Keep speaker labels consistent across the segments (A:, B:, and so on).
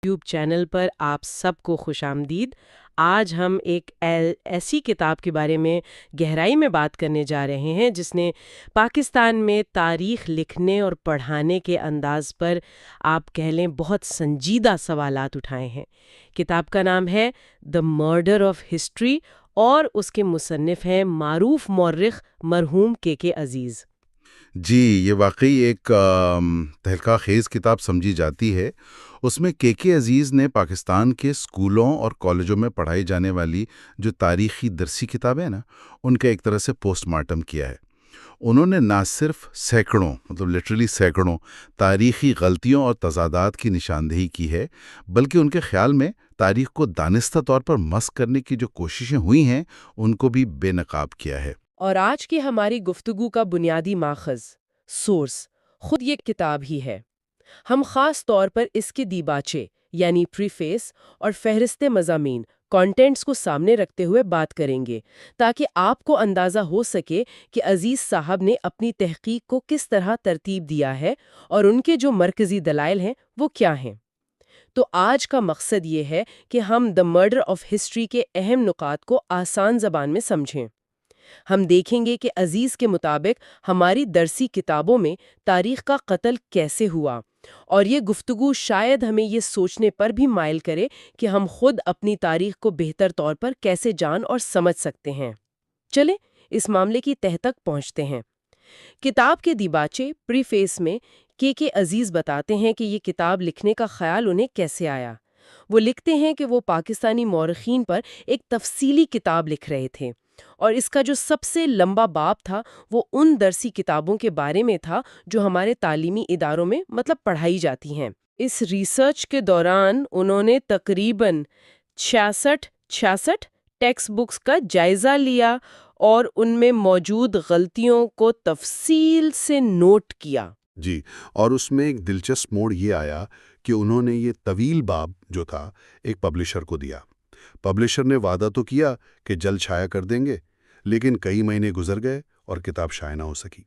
A: YouTube channel پر آپ سب کو خوش آمدید۔ آج ہم ایک ایسی کتاب کے بارے میں گہرائی میں بات کرنے جا رہے ہیں جس نے پاکستان میں تاریخ لکھنے اور پڑھانے کے انداز پر آپ کہہ لیں بہت سنجیدہ سوالات اٹھائے ہیں۔ کتاب کا نام ہے دی مرڈر آف ہسٹری اور اس کے مصنف ہیں معروف مورخ مرحوم کے عزیز۔
B: جی، یہ واقعی ایک تہلکہ خیز کتاب سمجھی جاتی ہے۔ اس میں کے عزیز نے پاکستان کے اسکولوں اور کالجوں میں پڑھائی جانے والی جو تاریخی درسی کتابیں نا، ان کا ایک طرح سے پوسٹ مارٹم کیا ہے۔ انہوں نے نہ صرف سینکڑوں لٹرلی سینکڑوں تاریخی غلطیوں اور تضادات کی نشاندہی کی ہے، بلکہ ان کے خیال میں تاریخ کو دانستہ طور پر مسخ کرنے کی جو کوششیں ہوئی ہیں ان کو بھی بے نقاب کیا ہے۔
A: اور آج کی ہماری گفتگو کا بنیادی ماخذ، سورس، خود یہ کتاب ہی ہے۔ ہم خاص طور پر اس کے دیباچے یعنی پریفیس اور فہرست مضامین کانٹینٹس کو سامنے رکھتے ہوئے بات کریں گے تاکہ آپ کو اندازہ ہو سکے کہ عزیز صاحب نے اپنی تحقیق کو کس طرح ترتیب دیا ہے اور ان کے جو مرکزی دلائل ہیں وہ کیا ہیں۔ تو آج کا مقصد یہ ہے کہ ہم دی مرڈر آف ہسٹری کے اہم نکات کو آسان زبان میں سمجھیں۔ ہم دیکھیں گے کہ عزیز کے مطابق ہماری درسی کتابوں میں تاریخ کا قتل کیسے ہوا، اور یہ گفتگو شاید ہمیں یہ سوچنے پر بھی مائل کرے کہ ہم خود اپنی تاریخ کو بہتر طور پر کیسے جان اور سمجھ سکتے ہیں۔ چلیں اس معاملے کی تہہ تک پہنچتے ہیں۔ کتاب کے دیباچے پریفیس میں کے عزیز بتاتے ہیں کہ یہ کتاب لکھنے کا خیال انہیں کیسے آیا۔ وہ لکھتے ہیں کہ وہ پاکستانی مورخین پر ایک تفصیلی کتاب لکھ رہے تھے، اور اس کا جو سب سے لمبا باب تھا وہ ان درسی کتابوں کے بارے میں تھا جو ہمارے تعلیمی اداروں میں پڑھائی جاتی ہیں۔ اس ریسرچ کے دوران انہوں نے تقریباً 66 ٹیکسٹ بکس کا جائزہ لیا اور ان میں موجود غلطیوں کو تفصیل سے نوٹ کیا۔
B: جی، اور اس میں ایک دلچسپ موڑ یہ آیا کہ انہوں نے یہ طویل باب جو تھا ایک پبلشر کو دیا۔ پبلشر نے وعدہ تو کیا کہ جلد شائع کر دیں گے، لیکن کئی مہینے گزر گئے اور کتاب شائع نہ ہو سکی۔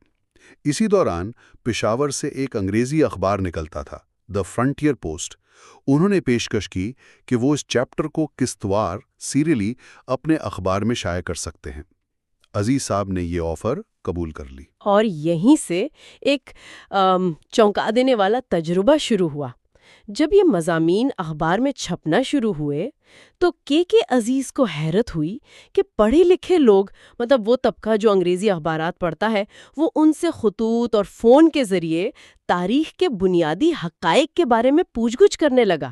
B: اسی دوران پشاور سے ایک انگریزی اخبار نکلتا تھا، دی فرنٹیئر پوسٹ۔ انہوں نے پیشکش کی کہ وہ اس چیپٹر کو قسطوار سیریلی اپنے اخبار میں شائع کر سکتے ہیں۔ عزیز صاحب نے یہ آفر قبول کر لی،
A: اور یہیں سے ایک چونکا دینے والا تجربہ شروع ہوا۔ جب یہ مضامین اخبار میں چھپنا شروع ہوئے تو کے عزیز کو حیرت ہوئی کہ پڑھے لکھے لوگ، وہ طبقہ جو انگریزی اخبارات پڑھتا ہے، وہ ان سے خطوط اور فون کے ذریعے تاریخ کے بنیادی حقائق کے بارے میں پوچھ گچھ کرنے لگا۔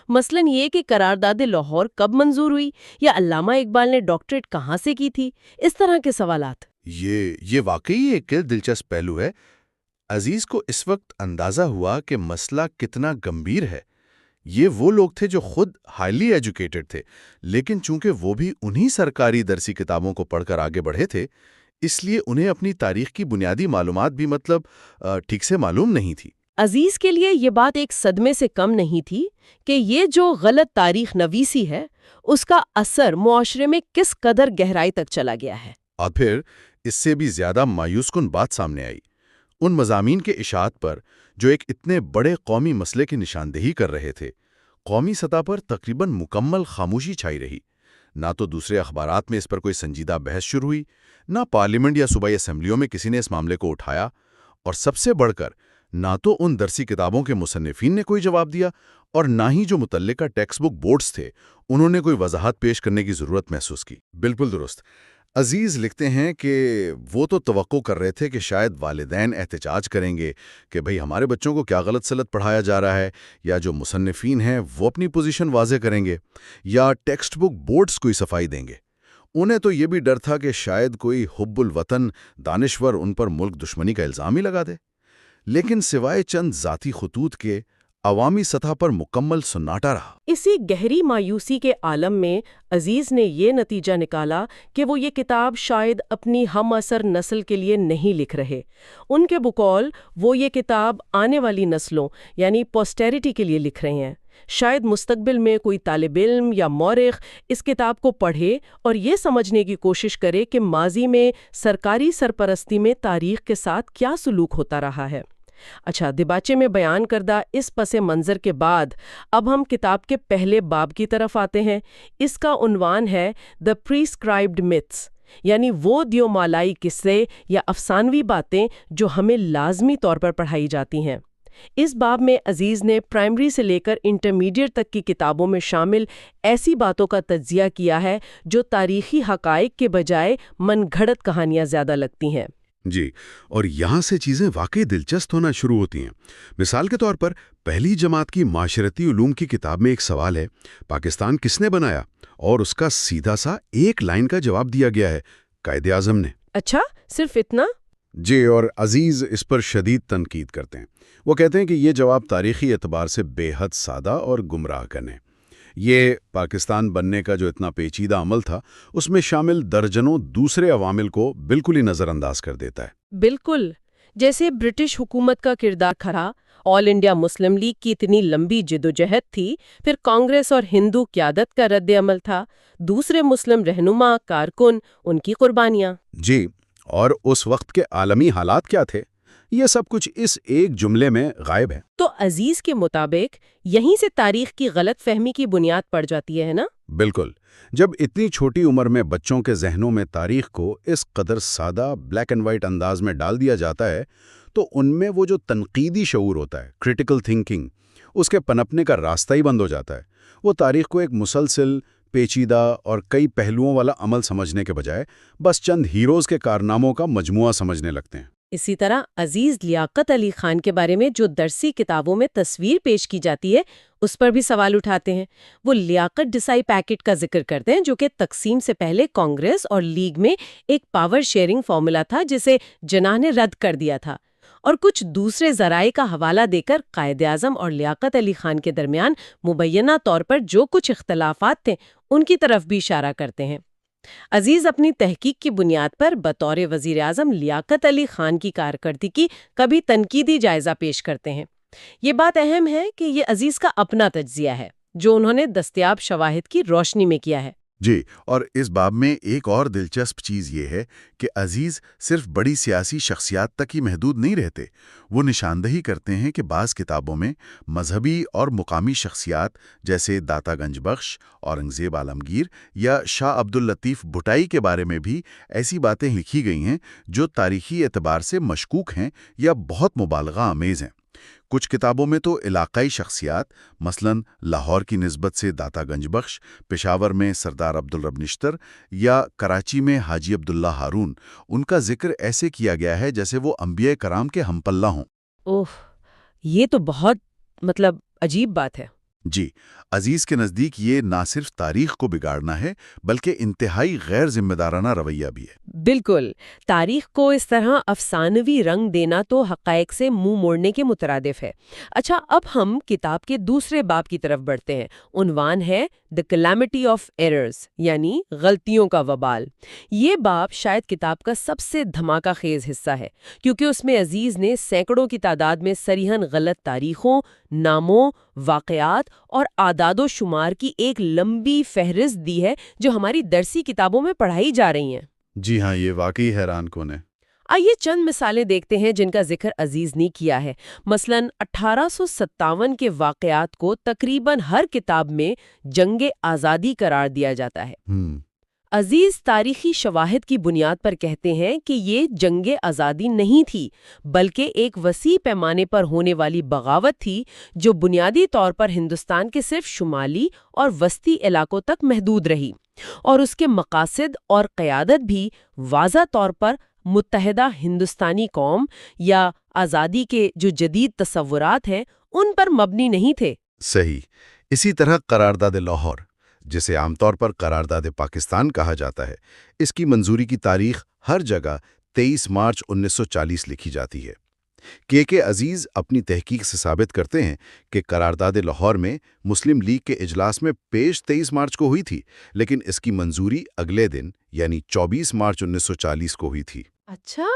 A: مثلاً یہ کہ قرارداد لاہور کب منظور ہوئی، یا علامہ اقبال نے ڈاکٹریٹ کہاں سے کی تھی، اس طرح کے سوالات۔
B: یہ واقعی ایک دلچسپ پہلو ہے۔ عزیز کو اس وقت اندازہ ہوا کہ مسئلہ کتنا گمبھیر ہے۔ یہ وہ لوگ تھے جو خود ہائیلی ایجوکیٹڈ تھے، لیکن چونکہ وہ بھی انہی سرکاری درسی کتابوں کو پڑھ کر آگے بڑھے تھے، اس لیے انہیں اپنی تاریخ کی بنیادی معلومات بھی ٹھیک سے معلوم نہیں تھی۔
A: عزیز کے لیے یہ بات ایک صدمے سے کم نہیں تھی کہ یہ جو غلط تاریخ نویسی ہے اس کا اثر معاشرے میں کس قدر گہرائی تک چلا گیا ہے۔
B: اور پھر اس سے بھی زیادہ مایوس کن بات سامنے آئی۔ ان مضامین کے اشاعت پر جو ایک اتنے بڑے قومی مسئلے کی نشاندہی کر رہے تھے، قومی سطح پر تقریباً مکمل خاموشی چھائی رہی۔ نہ تو دوسرے اخبارات میں اس پر کوئی سنجیدہ بحث شروع ہوئی، نہ پارلیمنٹ یا صوبائی اسمبلیوں میں کسی نے اس معاملے کو اٹھایا، اور سب سے بڑھ کر نہ تو ان درسی کتابوں کے مصنفین نے کوئی جواب دیا، اور نہ ہی جو متعلقہ ٹیکسٹ بک بورڈز تھے انہوں نے کوئی وضاحت پیش کرنے کی ضرورت محسوس کی۔ بالکل درست۔ عزیز لکھتے ہیں کہ وہ تو توقع کر رہے تھے کہ شاید والدین احتجاج کریں گے کہ بھئی ہمارے بچوں کو کیا غلط سلط پڑھایا جا رہا ہے، یا جو مصنفین ہیں وہ اپنی پوزیشن واضح کریں گے، یا ٹیکسٹ بک بورڈز کوئی صفائی دیں گے۔ انہیں تو یہ بھی ڈر تھا کہ شاید کوئی حب الوطن دانشور ان پر ملک دشمنی کا الزام ہی لگا دے۔ لیکن سوائے چند ذاتی خطوط کے عوامی سطح پر مکمل سناٹا رہا۔
A: اسی گہری مایوسی کے عالم میں عزیز نے یہ نتیجہ نکالا کہ وہ یہ کتاب شاید اپنی ہم عصر نسل کے لیے نہیں لکھ رہے۔ ان کے بقول وہ یہ کتاب آنے والی نسلوں یعنی پوسٹیریٹی کے لیے لکھ رہے ہیں۔ شاید مستقبل میں کوئی طالب علم یا مورخ اس کتاب کو پڑھے اور یہ سمجھنے کی کوشش کرے کہ ماضی میں سرکاری سرپرستی میں تاریخ کے ساتھ کیا سلوک ہوتا رہا ہے۔ اچھا، دیباچے میں بیان کردہ اس پس منظر کے بعد اب ہم کتاب کے پہلے باب کی طرف آتے ہیں۔ اس کا عنوان ہے "The Prescribed Myths"، یعنی وہ دیومالائی قصے یا افسانوی باتیں جو ہمیں لازمی طور پر پڑھائی جاتی ہیں۔ اس باب میں عزیز نے پرائمری سے لے کر انٹرمیڈیٹ تک کی کتابوں میں شامل ایسی باتوں کا تجزیہ کیا ہے جو تاریخی حقائق کے بجائے من گھڑت کہانیاں زیادہ لگتی ہیں۔
B: جی، اور یہاں سے چیزیں واقعی دلچسپ ہونا شروع ہوتی ہیں۔ مثال کے طور پر پہلی جماعت کی معاشرتی علوم کی کتاب میں ایک سوال ہے، پاکستان کس نے بنایا؟ اور اس کا سیدھا سا ایک لائن کا جواب دیا گیا ہے، قائد اعظم نے۔
A: اچھا، صرف اتنا؟
B: جی، اور عزیز اس پر شدید تنقید کرتے ہیں۔ وہ کہتے ہیں کہ یہ جواب تاریخی اعتبار سے بے حد سادہ اور گمراہ کن ہے۔ یہ پاکستان بننے کا جو اتنا پیچیدہ عمل تھا، اس میں شامل درجنوں دوسرے عوامل کو بالکل ہی نظر انداز کر دیتا ہے۔
A: بالکل، جیسے برٹش حکومت کا کردار کھڑا، آل انڈیا مسلم لیگ کی اتنی لمبی جدوجہد تھی، پھر کانگریس اور ہندو قیادت کا رد عمل تھا، دوسرے مسلم رہنما، کارکن، ان کی قربانیاں۔
B: جی، اور اس وقت کے عالمی حالات کیا تھے، یہ سب کچھ اس ایک جملے میں غائب ہے۔
A: تو عزیز کے مطابق یہیں سے تاریخ کی غلط فہمی کی بنیاد پڑ جاتی ہے نا؟
B: بالکل، جب اتنی چھوٹی عمر میں بچوں کے ذہنوں میں تاریخ کو اس قدر سادہ بلیک اینڈ وائٹ انداز میں ڈال دیا جاتا ہے، تو ان میں وہ جو تنقیدی شعور ہوتا ہے، کریٹیکل تھنکنگ، اس کے پنپنے کا راستہ ہی بند ہو جاتا ہے۔ وہ تاریخ کو ایک مسلسل، پیچیدہ اور کئی پہلوؤں والا عمل سمجھنے کے بجائے بس چند ہیروز کے کارناموں کا مجموعہ سمجھنے لگتے ہیں۔
A: اسی طرح عزیز لیاقت علی خان کے بارے میں جو درسی کتابوں میں تصویر پیش کی جاتی ہے، اس پر بھی سوال اٹھاتے ہیں۔ وہ لیاقت ڈسائی پیکٹ کا ذکر کرتے ہیں، جو کہ تقسیم سے پہلے کانگریس اور لیگ میں ایک پاور شیئرنگ فارمولا تھا جسے جناح نے رد کر دیا تھا، اور کچھ دوسرے ذرائع کا حوالہ دے کر قائد اعظم اور لیاقت علی خان کے درمیان مبینہ طور پر جو کچھ اختلافات تھے ان کی طرف بھی اشارہ کرتے ہیں۔ عزیز اپنی تحقیق کی بنیاد پر بطور وزیر اعظم لیاقت علی خان کی کارکردگی کا بھی تنقیدی جائزہ پیش کرتے ہیں۔ یہ بات اہم ہے کہ یہ عزیز کا اپنا تجزیہ ہے جو انہوں نے دستیاب شواہد کی روشنی میں کیا ہے۔
B: جی، اور اس باب میں ایک اور دلچسپ چیز یہ ہے کہ عزیز صرف بڑی سیاسی شخصیات تک ہی محدود نہیں رہتے۔ وہ نشاندہی کرتے ہیں کہ بعض کتابوں میں مذہبی اور مقامی شخصیات جیسے داتا گنج بخش، اورنگزیب عالمگیر یا شاہ عبداللطیف بھٹائی کے بارے میں بھی ایسی باتیں لکھی گئی ہیں جو تاریخی اعتبار سے مشکوک ہیں یا بہت مبالغہ آمیز ہیں۔ کچھ کتابوں میں تو علاقائی شخصیات، مثلاً لاہور کی نسبت سے داتا گنج بخش، پشاور میں سردار عبدالرب نشتر یا کراچی میں حاجی عبداللہ ہارون، ان کا ذکر ایسے کیا گیا ہے جیسے وہ انبیاء کرام کے ہم پلہ ہوں۔
A: اوہ، یہ تو بہت عجیب بات ہے۔
B: جی، عزیز کے نزدیک یہ نہ صرف تاریخ کو بگاڑنا ہے بلکہ انتہائی غیر ذمہ دارانہ رویہ بھی ہے۔
A: بالکل، تاریخ کو اس طرح افسانوی رنگ دینا تو حقائق سے منہ موڑنے کے مترادف ہے۔ اچھا، اب ہم کتاب کے دوسرے باب کی طرف بڑھتے ہیں۔ عنوان ہے "The Calamity of Errors"، یعنی غلطیوں کا وبال۔ یہ باب شاید کتاب کا سب سے دھماکہ خیز حصہ ہے، کیونکہ اس میں عزیز نے سینکڑوں کی تعداد میں صریحاً غلط تاریخوں، ناموں، واقعات اور اعداد و شمار کی ایک لمبی فہرست دی ہے جو ہماری درسی کتابوں میں پڑھائی جا رہی ہیں۔
B: جی ہاں، یہ واقعی حیران کن ہے۔
A: آئیے چند مثالیں دیکھتے ہیں جن کا ذکر عزیز نے کیا ہے۔ مثلاً 1857 کے واقعات کو تقریباً ہر کتاب میں جنگ آزادی قرار دیا جاتا ہے۔ عزیز تاریخی شواہد کی بنیاد پر کہتے ہیں کہ یہ جنگ آزادی نہیں تھی، بلکہ ایک وسیع پیمانے پر ہونے والی بغاوت تھی جو بنیادی طور پر ہندوستان کے صرف شمالی اور وسطی علاقوں تک محدود رہی، اور اس کے مقاصد اور قیادت بھی واضح طور پر متحدہ ہندوستانی قوم یا آزادی کے جو جدید تصورات ہیں ان پر مبنی نہیں تھے۔
B: صحیح۔ اسی طرح قرارداد لاہور، جسے عام طور پر قرارداد پاکستان کہا جاتا ہے، اس کی منظوری کی تاریخ ہر جگہ 23 مارچ 1940 لکھی جاتی ہے۔ کے عزیز اپنی تحقیق سے ثابت کرتے ہیں کہ قرارداد لاہور میں مسلم لیگ کے اجلاس میں پیش 23 مارچ کو ہوئی تھی، لیکن اس کی منظوری اگلے دن یعنی 24 مارچ 1940 کو ہوئی تھی۔
A: اچھا،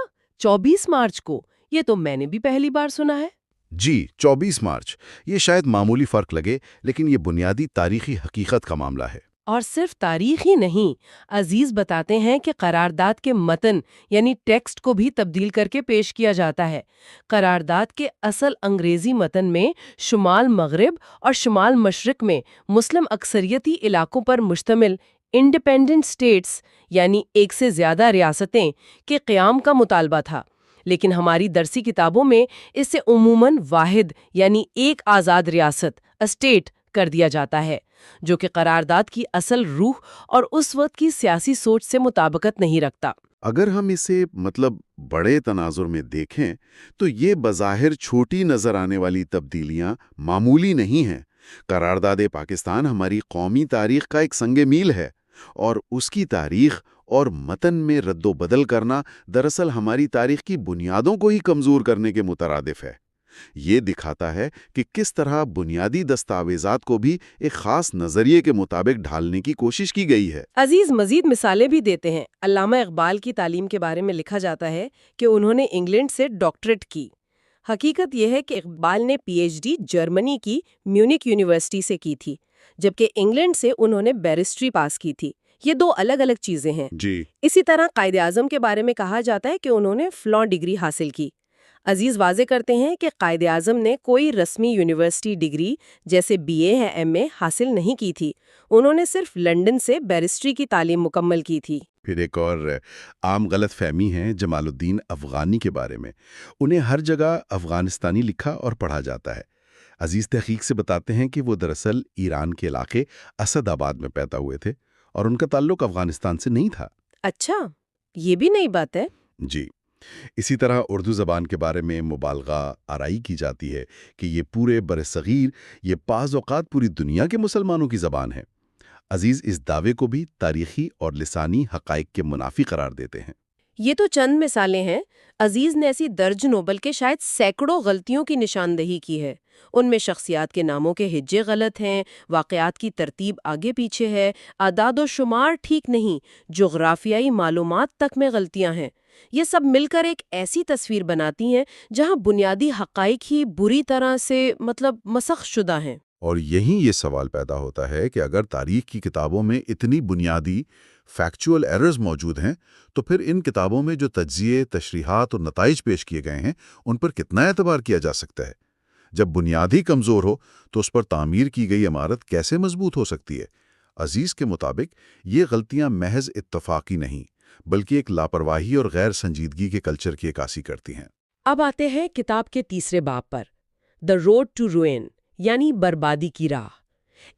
A: 24 مارچ کو؟ یہ تو میں نے بھی پہلی بار سنا ہے۔
B: جی، 24 مارچ۔ یہ شاید معمولی فرق لگے، لیکن یہ بنیادی تاریخی حقیقت کا معاملہ ہے۔
A: اور صرف تاریخ ہی نہیں، عزیز بتاتے ہیں کہ قرارداد کے متن یعنی ٹیکسٹ کو بھی تبدیل کر کے پیش کیا جاتا ہے۔ قرارداد کے اصل انگریزی متن میں شمال مغرب اور شمال مشرق میں مسلم اکثریتی علاقوں پر مشتمل انڈیپینڈنٹ اسٹیٹس یعنی ایک سے زیادہ ریاستیں کے قیام کا مطالبہ تھا، لیکن ہماری درسی کتابوں میں اسے عموماً واحد یعنی ایک آزاد ریاست اسٹیٹ کر دیا جاتا ہے، جو کہ قرارداد کی اصل روح اور اس وقت کی سیاسی سوچ سے مطابقت نہیں رکھتا۔
B: اگر ہم اسے بڑے تناظر میں دیکھیں تو یہ بظاہر چھوٹی نظر آنے والی تبدیلیاں معمولی نہیں ہیں۔ قرارداد پاکستان ہماری قومی تاریخ کا ایک سنگ میل ہے، اور اس کی تاریخ اور متن میں رد و بدل کرنا دراصل ہماری تاریخ کی بنیادوں کو ہی کمزور کرنے کے مترادف ہے۔ یہ دکھاتا ہے کہ کس طرح بنیادی دستاویزات کو بھی ایک خاص نظریے کے مطابق ڈھالنے کی کوشش کی گئی ہے۔
A: عزیز مزید مثالیں بھی دیتے ہیں۔ علامہ اقبال کی تعلیم کے بارے میں لکھا جاتا ہے کہ انہوں نے انگلینڈ سے ڈاکٹریٹ کی۔ حقیقت یہ ہے کہ اقبال نے پی ایچ ڈی جرمنی کی میونک یونیورسٹی سے کی تھی، جبکہ انگلینڈ سے انہوں نے بیرسٹری پاس کی تھی۔ یہ دو الگ الگ چیزیں ہیں۔
B: جی۔
A: اسی طرح قائد اعظم کے بارے میں کہا جاتا ہے کہ انہوں نے فلاں ڈگری حاصل کی۔ عزیز واضح کرتے ہیں کہ قائد اعظم نے کوئی رسمی یونیورسٹی ڈگری جیسے بی اے یا ایم اے حاصل نہیں کی تھی، انہوں نے صرف لندن سے بیرسٹری کی تعلیم مکمل کی تھی۔
B: پھر ایک اور عام غلط فہمی ہے جمال الدین افغانی کے بارے میں۔ انہیں ہر جگہ افغانستانی لکھا اور پڑھا جاتا ہے۔ عزیز تحقیق سے بتاتے ہیں کہ وہ دراصل ایران کے علاقے اسد آباد میں پیدا ہوئے تھے اور ان کا تعلق افغانستان سے نہیں تھا۔
A: اچھا، یہ بھی نئی بات ہے۔
B: جی۔ اسی طرح اردو زبان کے بارے میں مبالغہ آرائی کی جاتی ہے کہ یہ پورے برصغیر، یہ بعض اوقات پوری دنیا کے مسلمانوں کی زبان ہے۔ عزیز اس دعوے کو بھی تاریخی اور لسانی حقائق کے منافی قرار دیتے ہیں۔
A: یہ تو چند مثالیں ہیں۔ عزیز نے ایسی درجنوں بلکہ شاید سینکڑوں غلطیوں کی نشاندہی کی ہے۔ ان میں شخصیات کے ناموں کے ہجے غلط ہیں، واقعات کی ترتیب آگے پیچھے ہے، اعداد و شمار ٹھیک نہیں، جغرافیائی معلومات تک میں غلطیاں ہیں۔ یہ سب مل کر ایک ایسی تصویر بناتی ہیں جہاں بنیادی حقائق ہی بری طرح سے مسخ شدہ ہیں۔
B: اور یہیں یہ سوال پیدا ہوتا ہے کہ اگر تاریخ کی کتابوں میں اتنی بنیادی فیکچول ایررز موجود ہیں تو پھر ان کتابوں میں جو تجزیے، تشریحات اور نتائج پیش کیے گئے ہیں ان پر کتنا اعتبار کیا جا سکتا ہے؟ جب بنیاد ہی کمزور ہو تو اس پر تعمیر کی گئی عمارت کیسے مضبوط ہو سکتی ہے؟ عزیز کے مطابق یہ غلطیاں محض اتفاقی نہیں بلکہ ایک لاپرواہی اور غیر سنجیدگی کے کلچر کی عکاسی کرتی ہیں۔
A: اب آتے ہیں کتاب کے تیسرے باب پر، دا روڈ ٹو روئن یعنی بربادی کی راہ۔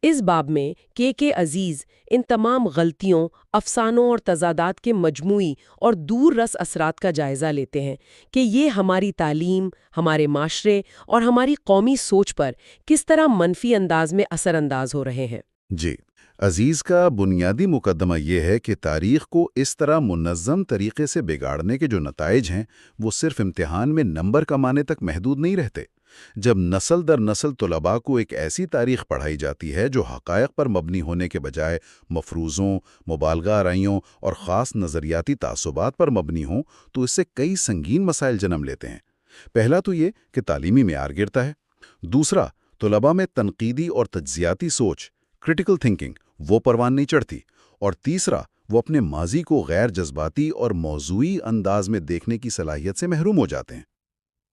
A: اس باب میں کے عزیز ان تمام غلطیوں، افسانوں اور تضادات کے مجموعی اور دور رس اثرات کا جائزہ لیتے ہیں کہ یہ ہماری تعلیم، ہمارے معاشرے اور ہماری قومی سوچ پر کس طرح منفی انداز میں اثر انداز ہو رہے ہیں۔
B: جی، عزیز کا بنیادی مقدمہ یہ ہے کہ تاریخ کو اس طرح منظم طریقے سے بگاڑنے کے جو نتائج ہیں وہ صرف امتحان میں نمبر کمانے تک محدود نہیں رہتے۔ جب نسل در نسل طلباء کو ایک ایسی تاریخ پڑھائی جاتی ہے جو حقائق پر مبنی ہونے کے بجائے مفروضوں، مبالغہ آرائیوں اور خاص نظریاتی تعصبات پر مبنی ہوں تو اس سے کئی سنگین مسائل جنم لیتے ہیں۔ پہلا تو یہ کہ تعلیمی معیار گرتا ہے۔ دوسرا، طلباء میں تنقیدی اور تجزیاتی سوچ، کرٹیکل تھنکنگ، وہ پروان نہیں چڑھتی۔ اور تیسرا، وہ اپنے ماضی کو غیر جذباتی اور موضوعی انداز میں دیکھنے کی صلاحیت سے محروم ہو جاتے ہیں۔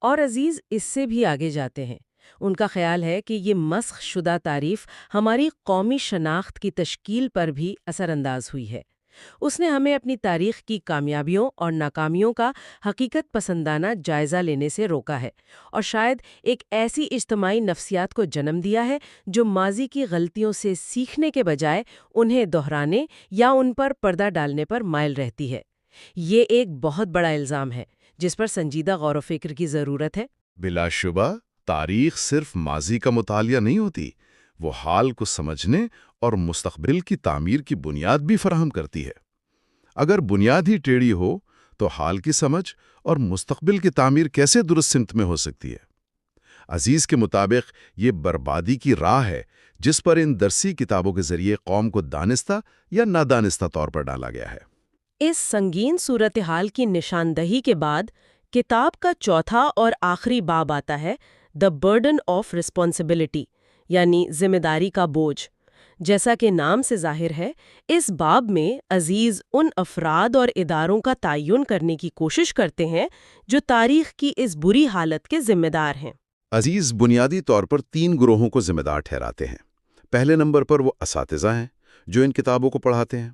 A: اور عزیز اس سے بھی آگے جاتے ہیں۔ ان کا خیال ہے کہ یہ مسخ شدہ تعریف ہماری قومی شناخت کی تشکیل پر بھی اثر انداز ہوئی ہے۔ اس نے ہمیں اپنی تاریخ کی کامیابیوں اور ناکامیوں کا حقیقت پسندانہ جائزہ لینے سے روکا ہے، اور شاید ایک ایسی اجتماعی نفسیات کو جنم دیا ہے جو ماضی کی غلطیوں سے سیکھنے کے بجائے انہیں دہرانے یا ان پر پردہ ڈالنے پر مائل رہتی ہے۔ یہ ایک بہت بڑا الزام ہے جس پر سنجیدہ غور و فکر کی ضرورت ہے۔
B: بلا شبہ تاریخ صرف ماضی کا مطالعہ نہیں ہوتی، وہ حال کو سمجھنے اور مستقبل کی تعمیر کی بنیاد بھی فراہم کرتی ہے۔ اگر بنیاد ہی ٹیڑھی ہو تو حال کی سمجھ اور مستقبل کی تعمیر کیسے درست سمت میں ہو سکتی ہے؟ عزیز کے مطابق یہ بربادی کی راہ ہے جس پر ان درسی کتابوں کے ذریعے قوم کو دانستہ یا نادانستہ طور پر ڈالا گیا ہے۔
A: اس سنگین صورتحال کی نشاندہی کے بعد کتاب کا چوتھا اور آخری باب آتا ہے، دا برڈن آف رسپانسبلٹی یعنی ذمہ داری کا بوجھ، جیسا کہ نام سے ظاہر ہے، اس باب میں عزیز ان افراد اور اداروں کا تعین کرنے کی کوشش کرتے ہیں جو تاریخ کی اس بری حالت کے ذمہ دار ہیں۔
B: عزیز بنیادی طور پر 3 گروہوں کو ذمہ دار ٹھہراتے ہیں۔ پہلے نمبر پر وہ اساتذہ ہیں جو ان کتابوں کو پڑھاتے ہیں،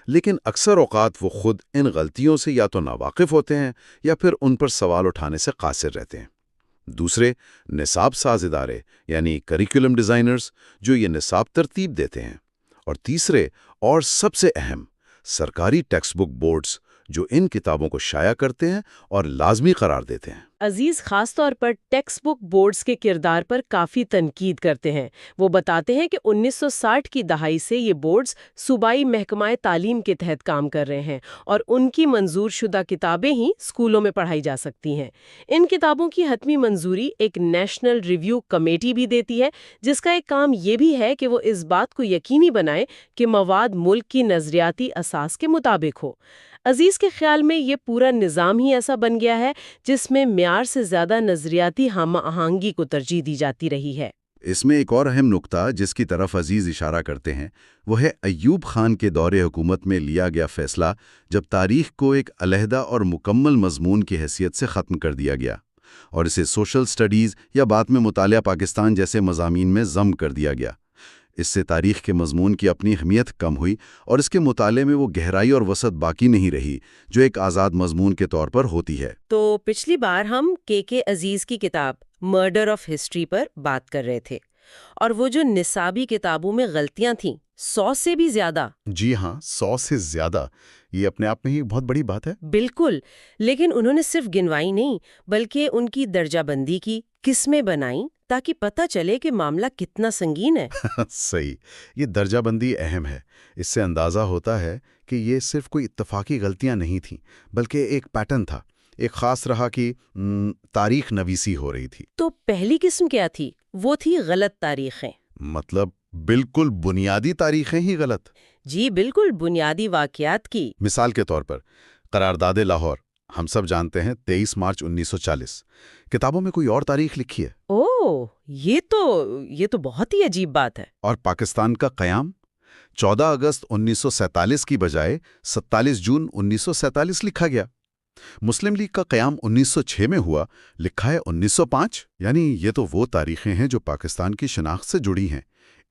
B: لیکن اکثر اوقات وہ خود ان غلطیوں سے یا تو ناواقف ہوتے ہیں یا پھر ان پر سوال اٹھانے سے قاصر رہتے ہیں۔ دوسرے نصاب ساز ادارے یعنی کریکولم ڈیزائنرز جو یہ نصاب ترتیب دیتے ہیں، اور تیسرے اور سب سے اہم سرکاری ٹیکسٹ بک بورڈز جو ان کتابوں کو شائع کرتے ہیں اور لازمی قرار دیتے ہیں۔
A: عزیز خاص طور پر ٹیکسٹ بک بورڈز کے کردار پر کافی تنقید کرتے ہیں۔ وہ بتاتے ہیں کہ 1960 کی دہائی سے یہ بورڈز صوبائی محکمہ تعلیم کے تحت کام کر رہے ہیں اور ان کی منظور شدہ کتابیں ہی اسکولوں میں پڑھائی جا سکتی ہیں۔ ان کتابوں کی حتمی منظوری ایک نیشنل ریویو کمیٹی بھی دیتی ہے، جس کا ایک کام یہ بھی ہے کہ وہ اس بات کو یقینی بنائے کہ مواد ملک کی نظریاتی اساس کے مطابق ہو۔ عزیز کے خیال میں یہ پورا نظام ہی ایسا بن گیا ہے جس میں معیار سے زیادہ نظریاتی ہم آہنگی کو ترجیح دی جاتی رہی ہے۔
B: اس میں ایک اور اہم نقطہ جس کی طرف عزیز اشارہ کرتے ہیں وہ ہے ایوب خان کے دور حکومت میں لیا گیا فیصلہ، جب تاریخ کو ایک علیحدہ اور مکمل مضمون کی حیثیت سے ختم کر دیا گیا اور اسے سوشل سٹڈیز یا بعد میں مطالعہ پاکستان جیسے مضامین میں ضم کر دیا گیا۔ اس سے تاریخ کے مضمون کی اپنی اہمیت کم ہوئی اور اس کے مطالعے میں وہ گہرائی اور وسعت باقی نہیں رہی جو ایک آزاد مضمون کے طور پر ہوتی ہے۔
A: تو پچھلی بار ہم کے عزیز کی کتاب مرڈر آف ہسٹری پر بات کر رہے تھے، اور وہ جو نصابی کتابوں میں غلطیاں تھیں 100 سے بھی زیادہ۔
B: جی ہاں، 100 سے زیادہ، یہ اپنے آپ میں ہی بہت بڑی بات ہے۔
A: بالکل، لیکن انہوں نے صرف گنوائی نہیں بلکہ ان کی درجہ بندی کی، قسمیں بنائیں تاکہ پتہ چلے کہ معاملہ کتنا سنگین ہے۔
B: صحیح، یہ درجہ بندی اہم ہے۔ اس سے اندازہ ہوتا ہے کہ یہ صرف کوئی اتفاقی غلطیاں نہیں تھیں بلکہ ایک پیٹرن تھا، ایک خاص طرح کی تاریخ نویسی ہو رہی تھی۔
A: تو پہلی قسم کیا تھی؟ وہ تھی غلط تاریخیں۔
B: مطلب بالکل بنیادی تاریخیں ہی غلط؟
A: جی بالکل، بنیادی واقعات کی۔
B: مثال کے طور پر قرارداد لاہور، ہم سب جانتے ہیں 23 مارچ 1940، کتابوں میں کوئی اور تاریخ لکھی ہے۔
A: اوہ، یہ تو بہت ہی عجیب بات ہے۔
B: اور پاکستان کا قیام 14 اگست 1947 کی بجائے 27 جون 1947 لکھا گیا۔ مسلم لیگ کا قیام 1906 میں ہوا، لکھا ہے 1905۔ یعنی یہ تو وہ تاریخیں ہیں جو پاکستان کی شناخت سے جڑی ہیں۔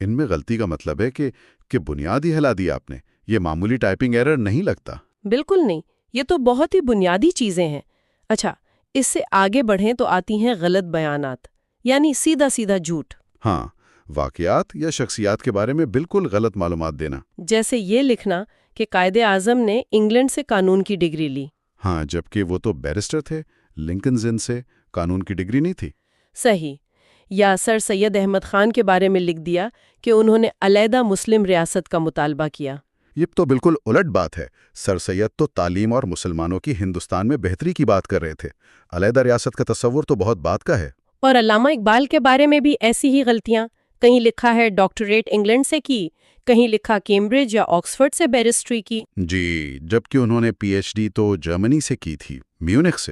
B: ان میں غلطی کا مطلب ہے کہ بنیاد ہی ہلا دی آپ نے، یہ معمولی ٹائپنگ ایرر نہیں لگتا۔
A: بالکل نہیں، یہ تو بہت ہی بنیادی چیزیں ہیں۔ اچھا، اس سے آگے بڑھیں تو آتی ہیں غلط بیانات، یعنی سیدھا سیدھا جھوٹ۔
B: ہاں، واقعات یا شخصیات کے بارے میں بالکل غلط معلومات دینا۔
A: جیسے یہ لکھنا کہ قائد اعظم نے انگلینڈ سے قانون کی ڈگری لی۔
B: ہاں، جبکہ وہ تو بیرسٹر تھے، لنکنز ان سے قانون کی ڈگری نہیں تھی۔
A: صحیح۔ یا سر سید احمد خان کے بارے میں لکھ دیا کہ انہوں نے علیحدہ مسلم ریاست کا مطالبہ کیا۔
B: یہ تو بالکل الٹ بات ہے۔ سر سید تو تعلیم اور مسلمانوں کی ہندوستان میں بہتری کی بات کر رہے تھے۔ علیحدہ ریاست کا تصور تو بہت بات کا ہے۔
A: اور علامہ اقبال کے بارے میں بھی ایسی ہی غلطیاں، کہیں لکھا ہے ڈاکٹریٹ انگلینڈ سے کی، کہیں لکھا کیمبرج یا آکسفورڈ سے بیرسٹری کی۔
B: جی، جبکہ انہوں نے پی ایچ ڈی تو جرمنی سے کی تھی، میونخ سے،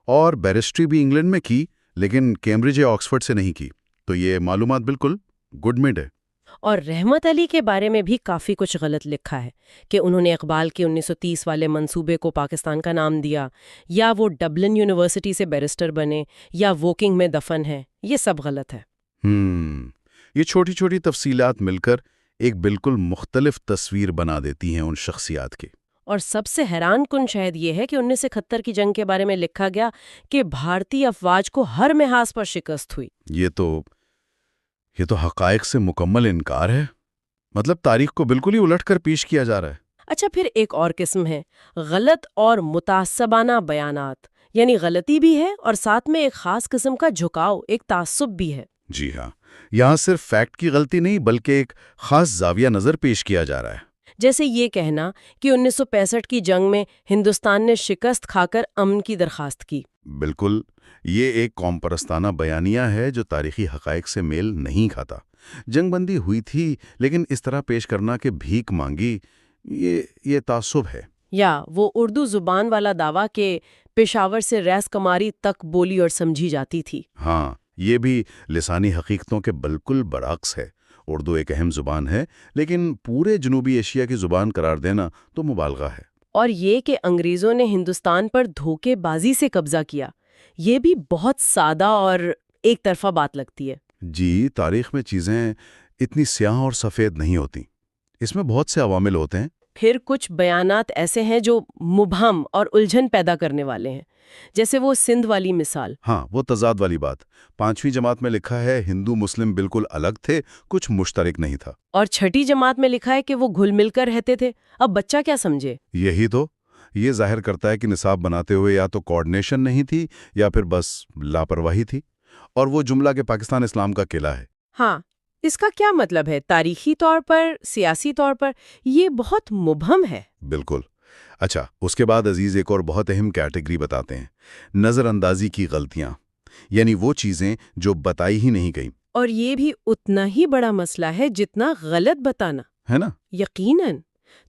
B: اور بیرسٹری بھی انگلینڈ میں کی لیکن کیمبرج یا آکسفورڈ سے نہیں کی۔ تو یہ معلومات بالکل گڈ مڈ ہے۔
A: اور رحمت علی کے بارے میں بھی کافی کچھ غلط لکھا ہے کہ انہوں نے اقبال کے 1930 والے منصوبے کو پاکستان کا نام دیا، یا وہ ڈبلن یونیورسٹی سے بیرسٹر بنے، یا ووکنگ میں دفن ہے۔ یہ سب غلط ہے۔
B: یہ چھوٹی چھوٹی تفصیلات مل کر ایک بالکل مختلف تصویر بنا دیتی ہیں ان شخصیات کی۔
A: اور سب سے حیران کن شاید یہ ہے کہ 1971 کی جنگ کے بارے میں لکھا گیا کہ بھارتی افواج کو ہر محاذ پر شکست ہوئی۔
B: یہ تو حقائق سے مکمل انکار ہے۔ مطلب تاریخ کو بالکل ہی الٹ کر پیش کیا جا رہا ہے۔
A: اچھا، پھر ایک اور قسم ہے غلط اور متعصبانہ بیانات، یعنی غلطی بھی ہے اور ساتھ میں ایک خاص قسم کا جھکاؤ، ایک تعصب بھی ہے۔
B: جی ہاں، یہاں صرف فیکٹ کی غلطی نہیں بلکہ ایک خاص زاویہ نظر پیش کیا جا رہا ہے۔
A: جیسے یہ کہنا کہ 1965 کی جنگ میں ہندوستان نے شکست کھا کر امن کی درخواست کی۔
B: بالکل، یہ ایک قوم پرستانہ بیانیہ ہے جو تاریخی حقائق سے میل نہیں کھاتا۔ جنگ بندی ہوئی تھی لیکن اس طرح پیش کرنا کہ بھیک مانگی، یہ تعصب ہے۔
A: یا وہ اردو زبان والا دعویٰ کہ پشاور سے ریس کماری تک بولی اور سمجھی جاتی تھی۔
B: ہاں، یہ بھی لسانی حقیقتوں کے بالکل برعکس ہے۔ اردو ایک اہم زبان ہے، لیکن پورے جنوبی ایشیا کی زبان قرار دینا تو مبالغہ ہے۔
A: اور یہ کہ انگریزوں نے ہندوستان پر دھوکے بازی سے قبضہ کیا، یہ بھی بہت سادہ اور ایک طرفہ بات لگتی ہے۔
B: جی، تاریخ میں چیزیں اتنی سیاہ اور سفید نہیں ہوتی، اس میں بہت سے عوامل ہوتے ہیں۔
A: پھر کچھ بیانات ایسے ہیں جو مبہم اور الجھن پیدا کرنے والے ہیں، جیسے وہ سندھ والی مثال۔
B: ہاں، وہ تضاد والی بات۔ 5ویں جماعت میں لکھا ہے ہندو مسلم بالکل الگ تھے، کچھ مشترک نہیں تھا۔
A: اور 6ٹھی جماعت میں لکھا ہے کہ وہ گھل مل کر رہتے تھے۔ اب بچہ کیا سمجھے؟
B: یہی تو یہ ظاہر کرتا ہے کہ نصاب بناتے ہوئے یا تو کوارڈینیشن نہیں تھی یا پھر بس لاپرواہی تھی۔ اور وہ جملہ کہ پاکستان اسلام کا قلعہ ہے،
A: ہاں، اس کا کیا مطلب ہے؟ تاریخی طور پر، سیاسی طور پر یہ بہت مبہم ہے۔
B: بالکل۔ اچھا، اس کے بعد عزیز ایک اور بہت اہم کیٹیگری بتاتے ہیں، نظر اندازی کی غلطیاں، یعنی وہ چیزیں جو بتائی ہی نہیں گئیں۔
A: اور یہ بھی اتنا ہی بڑا مسئلہ ہے جتنا غلط بتانا،
B: ہے نا؟
A: یقیناً۔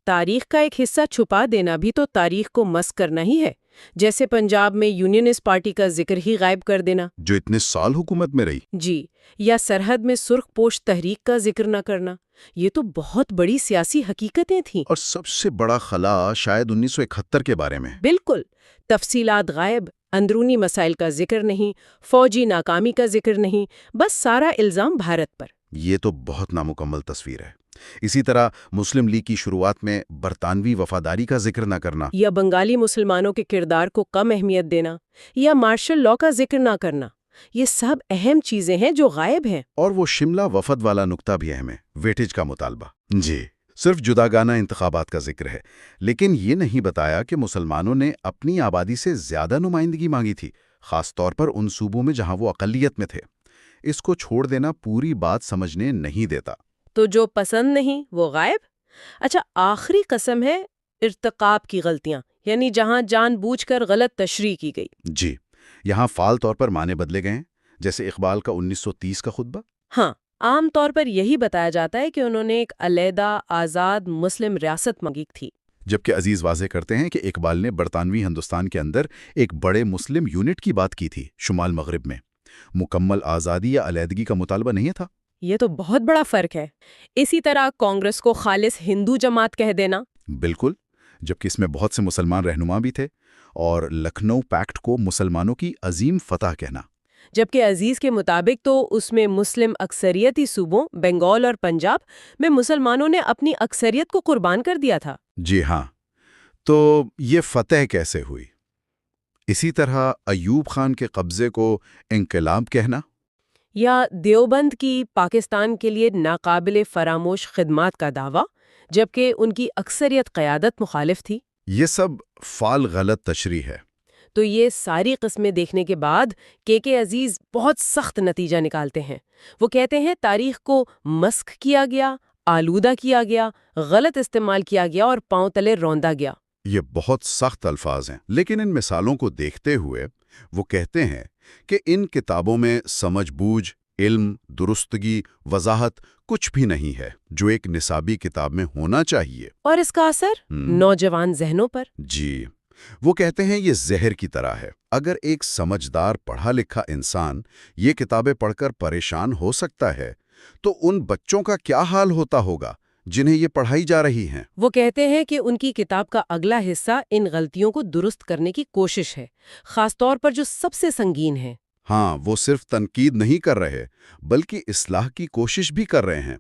A: تاریخ کا ایک حصہ چھپا دینا بھی تو تاریخ کو مسخ کرنا ہی ہے، جیسے پنجاب میں یونینسٹ پارٹی کا ذکر ہی غائب کر دینا،
B: جو اتنے سال حکومت میں رہی۔
A: جی، یا سرحد میں سرخ پوش تحریک کا ذکر نہ کرنا۔ یہ تو بہت بڑی سیاسی حقیقتیں تھیں۔
B: اور سب سے بڑا خلا شاید 1971 کے بارے میں۔
A: بالکل، تفصیلات غائب، اندرونی مسائل کا ذکر نہیں، فوجی ناکامی کا ذکر نہیں، بس سارا الزام بھارت پر۔
B: یہ تو بہت نامکمل تصویر ہے۔ اسی طرح مسلم لیگ کی شروعات میں برطانوی وفاداری کا ذکر نہ کرنا،
A: یا بنگالی مسلمانوں کے کردار کو کم اہمیت دینا، یا مارشل لاء کا ذکر نہ کرنا، یہ سب اہم چیزیں ہیں جو غائب ہیں۔
B: اور وہ شملہ وفد والا نقطہ بھی اہم ہے، ویٹیج کا مطالبہ۔ جی، صرف جداگانہ انتخابات کا ذکر ہے، لیکن یہ نہیں بتایا کہ مسلمانوں نے اپنی آبادی سے زیادہ نمائندگی مانگی تھی، خاص طور پر ان صوبوں میں جہاں وہ اقلیت میں تھے۔ اس کو چھوڑ دینا پوری بات سمجھنے نہیں دیتا۔
A: تو جو پسند نہیں وہ غائب۔ اچھا، آخری قسم ہے ارتکاب کی غلطیاں، یعنی جہاں جان بوجھ کر غلط تشریح کی گئی۔
B: جی، یہاں فعال طور پر معنی بدلے گئے ہیں، جیسے اقبال کا 1930 کا خطبہ۔
A: ہاں، عام طور پر یہی بتایا جاتا ہے کہ انہوں نے ایک علیحدہ آزاد مسلم ریاست مانگی تھی،
B: جبکہ عزیز واضح کرتے ہیں کہ اقبال نے برطانوی ہندوستان کے اندر ایک بڑے مسلم یونٹ کی بات کی تھی، شمال مغرب میں۔ مکمل آزادی یا علیحدگی کا مطالبہ نہیں تھا۔
A: یہ تو بہت بڑا فرق ہے۔ اسی طرح کانگریس کو خالص ہندو جماعت کہہ دینا۔
B: بالکل، جبکہ اس میں بہت سے مسلمان رہنما بھی تھے، اور لکھنؤ پیکٹ کو مسلمانوں کی عظیم فتح کہنا۔
A: جبکہ عزیز کے مطابق تو اس میں مسلم اکثریتی صوبوں بنگال اور پنجاب میں مسلمانوں نے اپنی اکثریت کو قربان کر دیا تھا۔
B: جی ہاں، تو یہ فتح کیسے ہوئی؟ اسی طرح ایوب خان کے قبضے کو انقلاب کہنا،
A: یا دیوبند کی پاکستان کے لیے ناقابل فراموش خدمات کا دعویٰ، جبکہ ان کی اکثریت قیادت مخالف تھی۔
B: یہ سب فعال غلط تشریح ہے۔
A: تو یہ ساری قسمیں دیکھنے کے بعد کے عزیز بہت سخت نتیجہ نکالتے ہیں۔ وہ کہتے ہیں تاریخ کو مسخ کیا گیا، آلودہ کیا گیا، غلط استعمال کیا گیا اور پاؤں تلے روندا گیا۔
B: یہ بہت سخت الفاظ ہیں، لیکن ان مثالوں کو دیکھتے ہوئے وہ کہتے ہیں کہ ان کتابوں میں سمجھ بوجھ، علم، درستگی، وضاحت کچھ بھی نہیں ہے جو ایک نصابی کتاب میں ہونا چاہیے۔
A: اور اس کا اثر نوجوان ذہنوں پر؟
B: جی، وہ کہتے ہیں یہ زہر کی طرح ہے۔ اگر ایک سمجھدار پڑھا لکھا انسان یہ کتابیں پڑھ کر پریشان ہو سکتا ہے، تو ان بچوں کا کیا حال ہوتا ہوگا جنہیں یہ پڑھائی جا رہی ہیں۔
A: وہ کہتے ہیں کہ ان کی کتاب کا اگلا حصہ ان غلطیوں کو درست کرنے کی کوشش ہے، خاص طور پر جو سب سے سنگین ہے۔
B: ہاں، وہ صرف تنقید نہیں کر رہے بلکہ اصلاح کی کوشش بھی کر رہے ہیں۔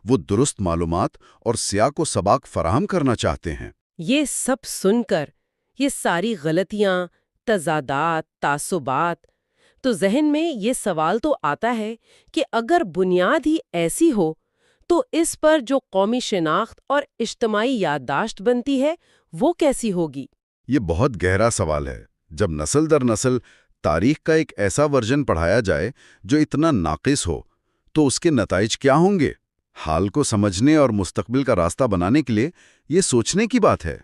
B: وہ درست معلومات اور سیاق و سباق فراہم کرنا چاہتے ہیں۔
A: یہ سب سن کر، یہ ساری غلطیاں، تضادات، تعصبات، تو ذہن میں یہ سوال تو آتا ہے کہ اگر بنیاد ہی ایسی ہو تو اس پر جو قومی شناخت اور اجتماعی یادداشت بنتی ہے وہ کیسی ہوگی؟
B: یہ بہت گہرا سوال ہے۔ جب نسل در نسل تاریخ کا ایک ایسا ورژن پڑھایا جائے جو اتنا ناقص ہو، تو اس کے نتائج کیا ہوں گے؟ حال کو سمجھنے اور مستقبل کا راستہ بنانے کے لیے یہ سوچنے کی بات ہے۔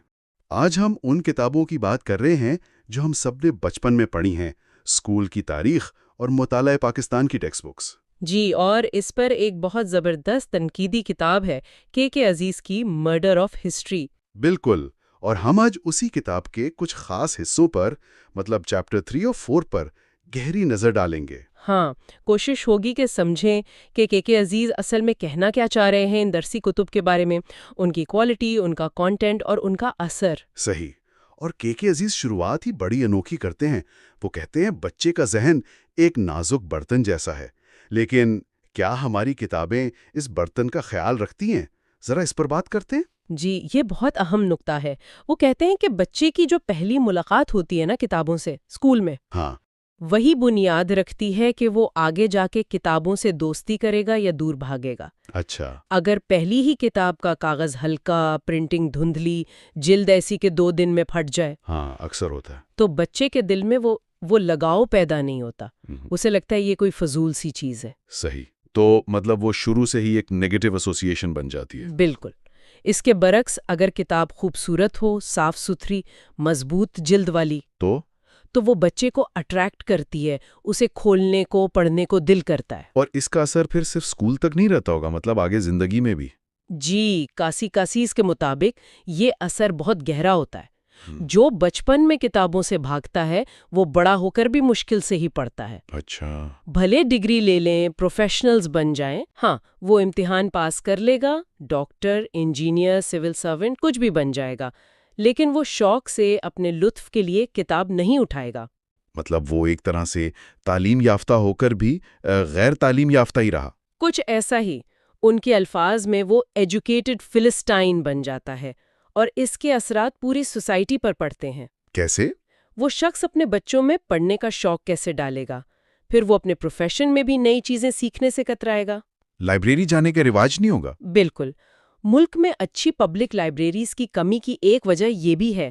B: آج ہم ان کتابوں کی بات کر رہے ہیں جو ہم سب نے بچپن میں پڑھی ہیں، اسکول کی تاریخ اور مطالعہ پاکستان کی ٹیکسٹ بکس۔
A: جی، اور اس پر ایک بہت زبردست تنقیدی کتاب ہے کے عزیز کی مرڈر آف ہسٹری۔
B: بالکل، اور ہم آج اسی کتاب کے کچھ خاص حصوں پر، مطلب چیپٹر 3 اور 4 پر گہری نظر ڈالیں گے۔
A: ہاں، کوشش ہوگی کہ سمجھیں کہ کے عزیز اصل میں کہنا کیا چاہ رہے ہیں ان درسی کتب کے بارے میں، ان کی کوالٹی، ان کا کانٹینٹ اور ان کا اثر۔
B: صحیح۔ اور کے عزیز شروعات ہی بڑی انوکھی کرتے ہیں۔ وہ کہتے ہیں بچے کا ذہن ایک نازک برتن جیسا ہے، لیکن کیا ہماری کتابیں اس برتن کا خیال رکھتی ہیں؟ ذرا اس پر بات کرتے ہیں۔
A: جی، یہ بہت اہم نکتہ ہے۔ وہ کہتے ہیں کہ بچے کی جو پہلی ملاقات ہوتی ہے نا کتابوں سے اسکول میں،
B: ہاں،
A: وہی بنیاد رکھتی ہے کہ وہ آگے جا کے کتابوں سے دوستی کرے گا یا دور بھاگے گا۔
B: اچھا۔
A: اگر پہلی ہی کتاب کا کاغذ ہلکا، پرنٹنگ دھندلی، جلد ایسی کہ 2 دن میں پھٹ جائے،
B: ہاں، اکثر ہوتا ہے۔
A: تو بچے کے دل میں وہ لگاؤ پیدا نہیں ہوتا۔
B: ہم،
A: اسے لگتا ہے یہ کوئی فضول سی چیز ہے۔
B: صحیح۔ تو مطلب وہ شروع سے ہی ایک نیگیٹو ایسوسیشن بن جاتی ہے۔
A: بالکل۔ اس کے برعکس اگر کتاب خوبصورت ہو، صاف ستھری، مضبوط جلد والی، تو وہ بچے کو اٹریکٹ کرتی ہے، اسے کھولنے کو، پڑھنے کو دل کرتا ہے۔
B: اور اس کا اثر پھر صرف اسکول تک نہیں رہتا ہوگا، مطلب آگے زندگی میں بھی۔
A: جی، کاسیس کے مطابق یہ اثر بہت گہرا ہوتا ہے۔
B: ہم،
A: جو بچپن میں کتابوں سے بھاگتا ہے وہ بڑا ہو کر بھی مشکل سے ہی پڑھتا ہے۔
B: اچھا۔
A: بھلے ڈگری لے لیں، پروفیشنلز بن جائیں، ہاں وہ امتحان پاس کر لے گا، ڈاکٹر، انجینئر، سول سرونٹ کچھ بھی بن جائے گا، لیکن وہ شوق سے اپنے لطف کے لیے کتاب نہیں اٹھائے گا۔
B: مطلب وہ ایک طرح سے تعلیم یافتہ ہو کر بھی غیر تعلیم یافتہ ہی رہا۔
A: کچھ ایسا ہی۔ ان کے الفاظ میں وہ ایجوکیٹڈ فلسٹائن بن جاتا ہے، اور اس کے اثرات پوری سوسائٹی پر پڑتے ہیں۔
B: کیسے؟
A: وہ شخص اپنے بچوں میں پڑھنے کا شوق کیسے ڈالے گا؟ پھر وہ اپنے پروفیشن میں بھی نئی چیزیں سیکھنے سے کترائے گا۔
B: لائبریری جانے کا رواج نہیں ہوگا؟
A: بالکل۔ ملک میں اچھی پبلک لائبریریز کی کمی کی ایک وجہ یہ بھی ہے،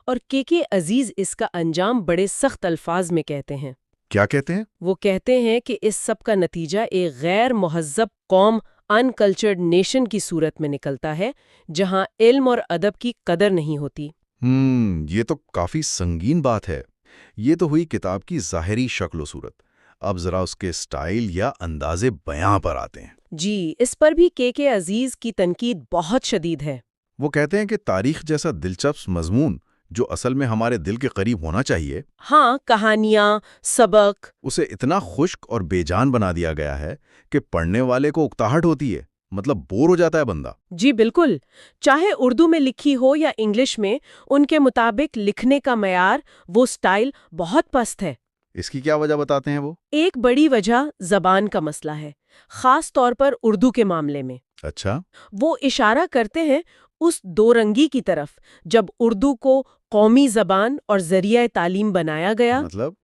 A: اور کے عزیز اس کا انجام بڑے سخت الفاظ میں کہتے ہیں۔
B: کیا کہتے ہیں؟
A: وہ کہتے ہیں کہ اس سب کا نتیجہ ایک غیر مہذب قوم، انکلچرڈ نیشن کی صورت میں نکلتا ہے، جہاں علم اور ادب کی قدر نہیں ہوتی۔
B: یہ تو کافی سنگین بات ہے۔ یہ تو ہوئی کتاب کی ظاہری شکل و صورت۔ اب ذرا اس کے سٹائل یا انداز بیاں پر آتے ہیں۔
A: جی، اس پر بھی کے عزیز کی تنقید بہت شدید ہے۔
B: وہ کہتے ہیں کہ تاریخ جیسا دلچسپ مضمون جو اصل میں ہمارے دل کے قریب ہونا چاہیے،
A: ہاں، کہانیاں، سبق،
B: اسے اتنا خشک اور بے جان بنا دیا گیا ہے کہ پڑھنے والے کو اکتاہٹ ہوتی ہے، مطلب بور ہو جاتا ہے بندہ۔
A: جی بالکل۔ چاہے اردو میں لکھی ہو یا انگلش میں، ان کے مطابق لکھنے کا معیار، وہ سٹائل بہت پست ہے۔
B: اس کی کیا وجہ بتاتے ہیں وہ؟
A: ایک بڑی وجہ زبان کا مسئلہ ہے، خاص طور پر اردو کے معاملے میں۔
B: اچھا۔
A: وہ اشارہ کرتے ہیں اس دو رنگی کی طرف جب اردو کو قومی زبان اور ذریعہ تعلیم بنایا گیا۔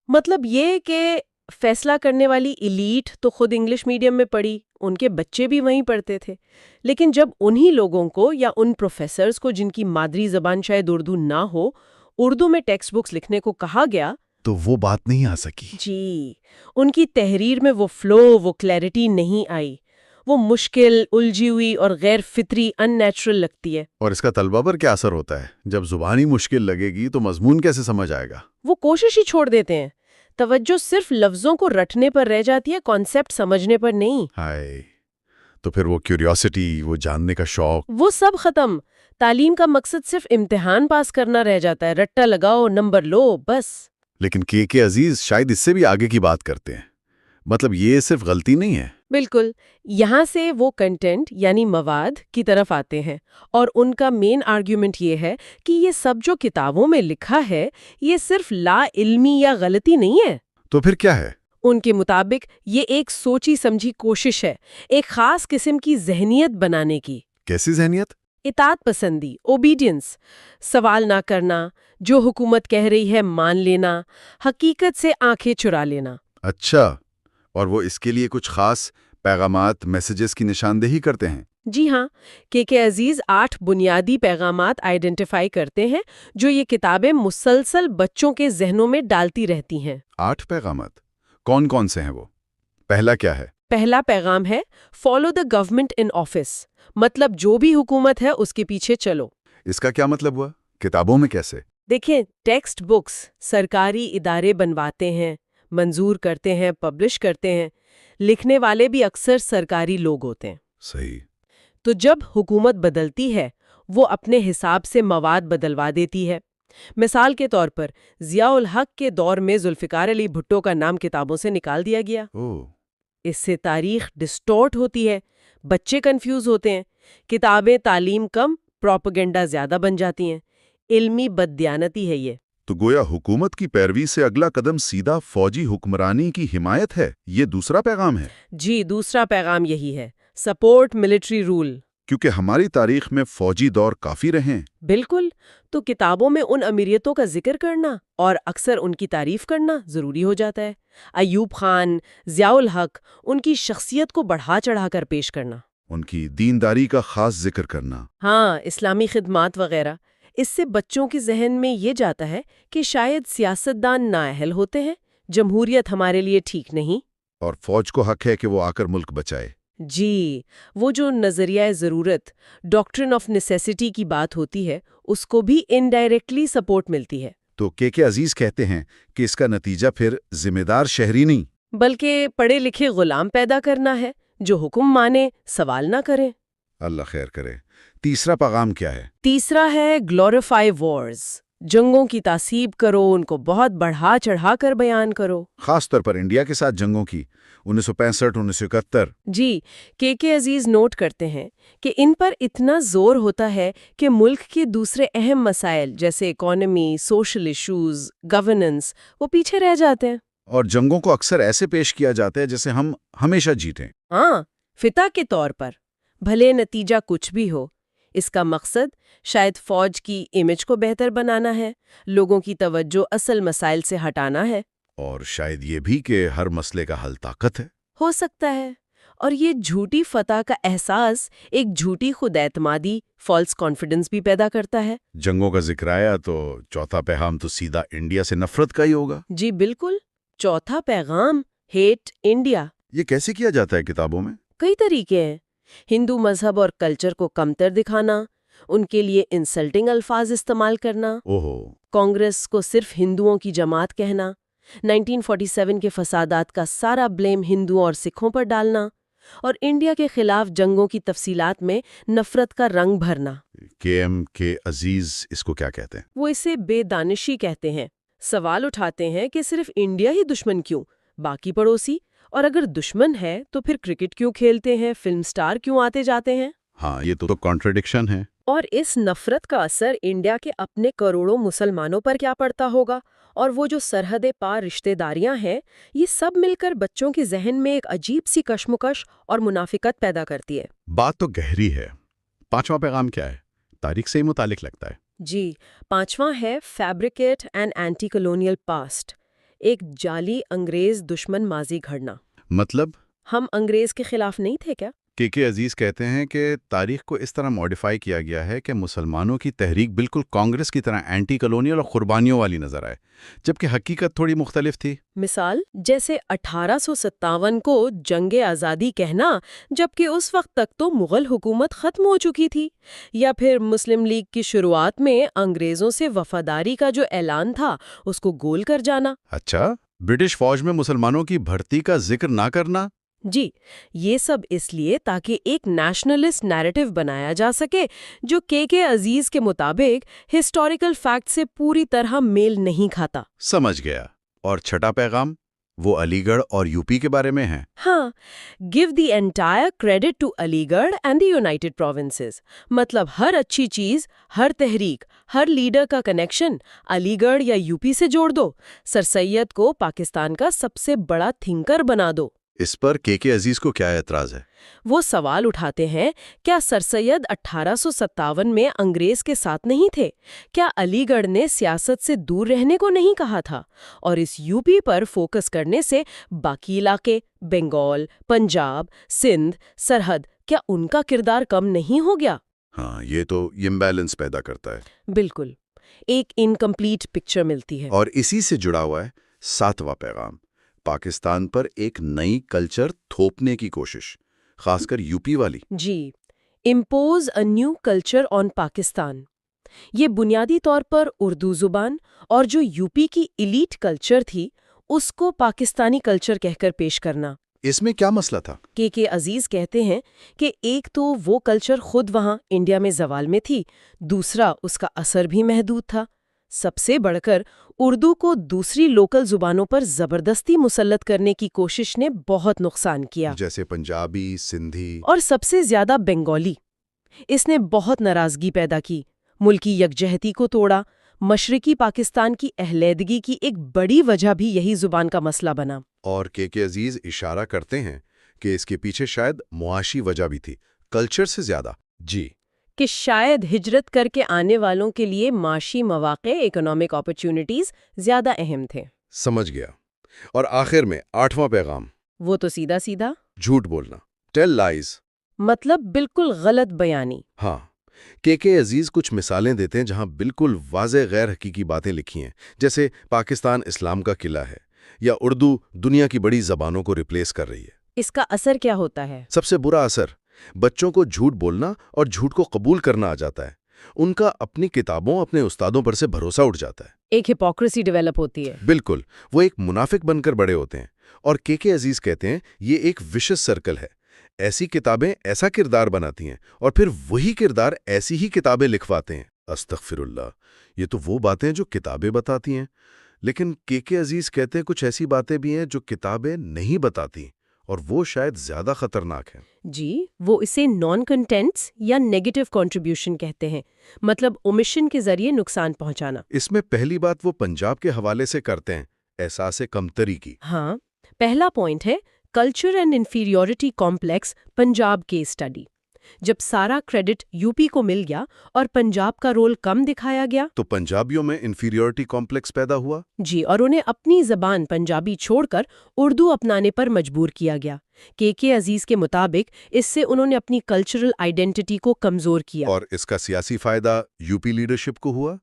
A: مطلب یہ کہ فیصلہ کرنے والی ایلیٹ تو خود انگلش میڈیم میں پڑھی، ان کے بچے بھی وہیں پڑھتے تھے، لیکن جب انہی لوگوں کو یا ان پروفیسرز کو جن کی مادری زبان شاید اردو نہ ہو، اردو میں ٹیکسٹ بکس لکھنے کو کہا گیا،
B: تو وہ بات نہیں آ سکی۔
A: جی، ان کی تحریر میں وہ فلو، وہ کلیئرٹی نہیں آئی، وہ مشکل، الجھی ہوئی اور غیر فطری، ان نیچرل لگتی ہے۔
B: اور اس کا طلبہ پر کیا اثر ہوتا ہے؟ جب زبانی مشکل لگے گی تو مضمون کیسے سمجھ آئے گا؟
A: وہ کوشش ہی چھوڑ دیتے ہیں، توجہ صرف لفظوں کو رٹنے پر رہ جاتی ہے، کانسیپٹ سمجھنے پر نہیں۔
B: ہائے، تو پھر وہ کیوریوسٹی، وہ جاننے کا شوق،
A: وہ سب ختم۔ تعلیم کا مقصد صرف امتحان پاس کرنا رہ جاتا ہے، رٹا لگاؤ، نمبر لو، بس۔
B: لیکن کے عزیز شاید اس سے بھی آگے کی بات کرتے ہیں۔ مطلب یہ صرف غلطی نہیں ہے۔
A: بالکل۔ یہاں سے وہ کنٹینٹ یعنی مواد کی طرف آتے ہیں، اور ان کا مین آرگیومنٹ یہ ہے کہ یہ سب جو کتابوں میں لکھا ہے یہ صرف لا علمی یا غلطی نہیں ہے۔
B: تو پھر کیا ہے؟
A: ان کے مطابق یہ ایک سوچی سمجھی کوشش ہے، ایک خاص قسم کی ذہنیت بنانے کی۔
B: کیسی ذہنیت؟
A: اطاعت پسندی، اوبیڈینس، سوال نہ کرنا، جو حکومت کہہ رہی ہے مان لینا، حقیقت سے آنکھیں چرا لینا۔
B: اچھا، اور وہ اس کے لیے کچھ خاص پیغامات، میسیجز کی نشاندہی کرتے ہیں؟
A: جی ہاں، کے عزیز 8 بنیادی پیغامات آئیڈینٹیفائی کرتے ہیں جو یہ کتابیں مسلسل بچوں کے ذہنوں میں ڈالتی رہتی ہیں۔
B: 8 پیغامات کون کون سے ہیں وہ؟ پہلا کیا ہے؟
A: پہلا پیغام ہے follow the government in office, مطلب جو بھی حکومت ہے اس کے پیچھے چلو۔
B: اس کا کیا مطلب ہوا؟ کتابوں میں کیسے؟
A: دیکھیں، ٹیکسٹ بکس سرکاری ادارے بنواتے ہیں، منظور کرتے ہیں، پبلش کرتے ہیں، لکھنے والے بھی اکثر سرکاری لوگ ہوتے ہیں۔
B: صحیح۔
A: تو جب حکومت بدلتی ہے وہ اپنے حساب سے مواد بدلوا دیتی ہے۔ مثال کے طور پر ضیاء الحق کے دور میں ذوالفقار علی بھٹو کا نام کتابوں سے نکال دیا گیا۔ اس سے تاریخ ڈسٹورٹ ہوتی ہے، بچے کنفیوز ہوتے ہیں، کتابیں تعلیم کم، پروپیگنڈا زیادہ بن جاتی ہیں۔ علمی بددیانتی ہے یہ۔
B: تو گویا حکومت کی پیروی سے اگلا قدم سیدھا فوجی حکمرانی کی حمایت ہے، یہ دوسرا پیغام ہے؟
A: جی، دوسرا پیغام یہی ہے، سپورٹ ملٹری رول۔
B: کیونکہ ہماری تاریخ میں فوجی دور کافی رہے ہیں۔
A: بالکل، تو کتابوں میں ان امیریتوں کا ذکر کرنا اور اکثر ان کی تعریف کرنا ضروری ہو جاتا ہے۔ ایوب خان، ضیاء الحق، ان کی شخصیت کو بڑھا چڑھا کر پیش کرنا،
B: ان کی دینداری کا خاص ذکر کرنا،
A: ہاں، اسلامی خدمات وغیرہ۔ اس سے بچوں کے ذہن میں یہ جاتا ہے کہ شاید سیاستدان نااہل ہوتے ہیں، جمہوریت ہمارے لیے ٹھیک نہیں،
B: اور فوج کو حق ہے کہ وہ آ کر ملک بچائے۔
A: جی، وہ جو نظریہ ضرورت، ڈاکٹرن آف نیسیسٹی کی بات ہوتی ہے، اس کو بھی انڈائریکٹلی سپورٹ ملتی ہے۔
B: تو کے عزیز کہتے ہیں کہ اس کا نتیجہ پھر ذمہ دار شہری نہیں
A: بلکہ پڑھے لکھے غلام پیدا کرنا ہے جو حکم مانے، سوال نہ کریں۔
B: اللہ خیر کرے۔ تیسرا پیغام کیا ہے؟
A: تیسرا ہے گلوریفائی وارز، جنگوں کی تعصیب کرو، ان کو بہت بڑھا چڑھا کر بیان کرو۔
B: خاص طور پر انڈیا کے ساتھ جنگوں کی 1965 1971۔
A: جی، کے عزیز نوٹ کرتے ہیں کہ ان پر اتنا زور ہوتا ہے کہ ملک کے دوسرے اہم مسائل جیسے اکانومی، سوشل ایشوز، گورننس، وہ پیچھے رہ جاتے ہیں۔
B: اور جنگوں کو اکثر ایسے پیش کیا جاتا ہے جیسے ہم ہمیشہ جیتیں۔
A: ہاں، فتح کے طور پر، بھلے نتیجہ کچھ بھی ہو۔ اس کا مقصد شاید فوج کی امیج کو بہتر بنانا ہے، لوگوں کی توجہ اصل مسائل سے ہٹانا ہے،
B: اور شاید یہ بھی کہ ہر مسئلے کا حل طاقت ہے۔
A: ہو سکتا ہے۔ اور یہ جھوٹی فتح کا احساس ایک جھوٹی خود اعتمادی، فالس کانفیڈنس بھی پیدا کرتا ہے۔
B: جنگوں کا ذکر آیا تو چوتھا پیغام تو سیدھا انڈیا سے نفرت کا ہی ہوگا۔
A: جی بالکل، چوتھا پیغام ہیٹ انڈیا۔
B: یہ کیسے کیا جاتا ہے کتابوں میں؟
A: کئی طریقے ہیں۔ ہندو مذہب اور کلچر کو کمتر دکھانا، ان کے لیے انسلٹنگ الفاظ استعمال کرنا،
B: اوہو،
A: کانگریس کو صرف ہندوؤں کی جماعت کہنا، 1947 کے فسادات کا سارا بلیم ہندوؤں اور سکھوں پر ڈالنا، اور انڈیا کے خلاف جنگوں کی تفصیلات میں نفرت کا رنگ بھرنا۔
B: کے عزیز اس کو کیا کہتے ہیں؟
A: وہ اسے بے دانشی کہتے ہیں۔ سوال اٹھاتے ہیں کہ صرف انڈیا ہی دشمن کیوں، باقی پڑوسی؟ اور اگر دشمن ہے تو پھر کرکٹ کیوں کھیلتے ہیں، فلم سٹار کیوں آتے جاتے ہیں؟
B: ہاں، یہ تو کانٹرڈکشن ہے۔
A: اور اس نفرت کا اثر انڈیا کے اپنے کروڑوں مسلمانوں پر کیا پڑتا ہوگا؟ اور وہ جو سرحد پار رشتہ داریاں ہیں، یہ سب مل کر بچوں کے ذہن میں ایک عجیب سی کشمکش اور منافقت پیدا کرتی ہے۔
B: بات تو گہری ہے۔ پانچواں پیغام کیا ہے؟ تاریخ سے ہی متعلق لگتا ہے۔
A: جی، پانچواں ہے fabricate an entity colonial past, ایک جعلی انگریز دشمن ماضی گھڑنا۔
B: مطلب؟
A: ہم انگریز کے خلاف نہیں تھے کیا؟
B: کے عزیز کہتے ہیں کہ تاریخ کو اس طرح موڈیفائی کیا گیا ہے کہ مسلمانوں کی تحریک بالکل کانگریس کی طرح اینٹی کلونیل اور قربانیوں والی نظر آئے، جبکہ حقیقت تھوڑی مختلف تھی۔
A: مثال جیسے 1857 کو جنگ آزادی کہنا، جبکہ اس وقت تک تو مغل حکومت ختم ہو چکی تھی، یا پھر مسلم لیگ کی شروعات میں انگریزوں سے وفاداری کا جو اعلان تھا اس کو گول کر جانا۔
B: اچھا، برٹش فوج میں مسلمانوں کی بھرتی کا ذکر نہ کرنا؟
A: جی، یہ سب اس لیے تاکہ ایک نیشنلسٹ نیریٹو بنایا جا سکے جو کے عزیز کے مطابق ہسٹوریکل فیکٹ سے پوری طرح میل نہیں کھاتا۔
B: سمجھ گیا۔ اور چھٹا پیغام وہ علی گڑھ اور یو پی کے بارے میں ہے۔
A: ہاں، give the entire credit to Aligarh and the United provinces, مطلب ہر اچھی چیز، ہر تحریک، ہر لیڈر کا کنیکشن علی گڑھ یا یو پی سے جوڑ دو، سر سید کو پاکستان کا سب سے بڑا تھنکر بنا دو۔
B: اس پر کے عزیز کو کیا اعتراض ہے؟
A: وہ سوال اٹھاتے ہیں، کیا سر سید 1857 میں انگریز کے ساتھ نہیں تھے؟ کیا علی گڑھ نے سیاست سے دور رہنے کو نہیں کہا تھا؟ اور اس یو پی پر فوکس کرنے سے باقی علاقے، بنگال، پنجاب، سندھ، سرحد، کیا ان کا کردار کم نہیں ہو گیا؟
B: ہاں، یہ تو امبیلنس پیدا کرتا ہے۔
A: بالکل، ایک انکمپلیٹ پکچر ملتی ہے۔
B: اور اسی سے جڑا ہوا ہے ساتواں پیغام، پاکستان پر ایک نئی کلچر تھوپنے کی کوشش، خاص کر یو پی والی۔
A: جی، impose a new culture on Pakistan. یہ بنیادی طور پر اردو زبان اور جو یو پی کی ایلیٹ کلچر تھی اس کو پاکستانی کلچر کہہ کر پیش کرنا۔
B: اس میں کیا مسئلہ تھا؟
A: کے عزیز کہتے ہیں کہ ایک تو وہ کلچر خود وہاں انڈیا میں زوال میں تھی، دوسرا اس کا اثر بھی محدود تھا۔ سب سے بڑھ کر اردو کو دوسری لوکل زبانوں پر زبردستی مسلط کرنے کی کوشش نے بہت نقصان کیا،
B: جیسے پنجابی، سندھی۔
A: اور سب سے زیادہ بنگالی۔ اس نے بہت ناراضگی پیدا کی، ملکی یکجہتی کو توڑا۔ مشرقی پاکستان کی علیحدگی کی ایک بڑی وجہ بھی یہی زبان کا مسئلہ بنا۔
B: اور کے عزیز اشارہ کرتے ہیں کہ اس کے پیچھے شاید معاشی وجہ بھی تھی، کلچر سے زیادہ۔ جی،
A: کہ شاید ہجرت کر کے آنے والوں کے لیے معاشی مواقع، اکنامک اپرچونٹیز زیادہ اہم تھے۔
B: سمجھ گیا۔ اور آخر میں 8واں پیغام،
A: وہ تو سیدھا سیدھا
B: جھوٹ بولنا، ٹیل لائز۔
A: مطلب بالکل غلط بیانی۔
B: ہاں، کے عزیز کچھ مثالیں دیتے ہیں جہاں بالکل واضح غیر حقیقی باتیں لکھی ہیں، جیسے پاکستان اسلام کا قلعہ ہے، یا اردو دنیا کی بڑی زبانوں کو ریپلیس کر رہی ہے۔
A: اس کا اثر کیا ہوتا ہے؟
B: سب سے برا اثر بچوں کو جھوٹ بولنا اور جھوٹ کو قبول کرنا آ جاتا ہے۔ ان کا اپنی کتابوں، اپنے استادوں پر سے بھروسہ اٹھ جاتا ہے۔
A: ایک ہپوکریسی ڈیولپ ہوتی ہے۔
B: بالکل، وہ ایک منافق بن کر بڑے ہوتے ہیں۔ اور کے عزیز کہتے ہیں یہ ایک وشس سرکل ہے۔ ایسی کتابیں ایسا کردار بناتی ہیں اور پھر وہی کردار ایسی ہی کتابیں لکھواتے ہیں۔ استغفر اللہ، یہ تو وہ باتیں جو کتابیں بتاتی ہیں، لیکن کے عزیز کہتے ہیں کچھ ایسی باتیں بھی ہیں جو کتابیں نہیں بتاتی، اور وہ شاید زیادہ خطرناک ہیں۔
A: جی، وہ اسے نان کنٹینٹس یا نیگیٹو کنٹریبیوشن کہتے ہیں، مطلب اومیشن کے ذریعے نقصان پہنچانا۔
B: اس میں پہلی بات وہ پنجاب کے حوالے سے کرتے ہیں، احساس کمتری کی۔
A: ہاں، پہلا پوائنٹ ہے culture and inferiority complex, Punjab کی اسٹڈی۔ جب سارا کریڈٹ یو پی کو مل گیا اور پنجاب کا رول کم دکھایا گیا
B: تو پنجابیوں میں انفیریورٹی کمپلیکس پیدا ہوا۔
A: جی، اور انہیں اپنی زبان پنجابی چھوڑ کر اردو اپنانے پر مجبور کیا گیا۔ کے عزیز کے مطابق اس سے انہوں نے اپنی کلچرل آئیڈینٹی کو کمزور کیا۔
B: اور اس کا سیاسی فائدہ یو پی لیڈرشپ کو ہوا،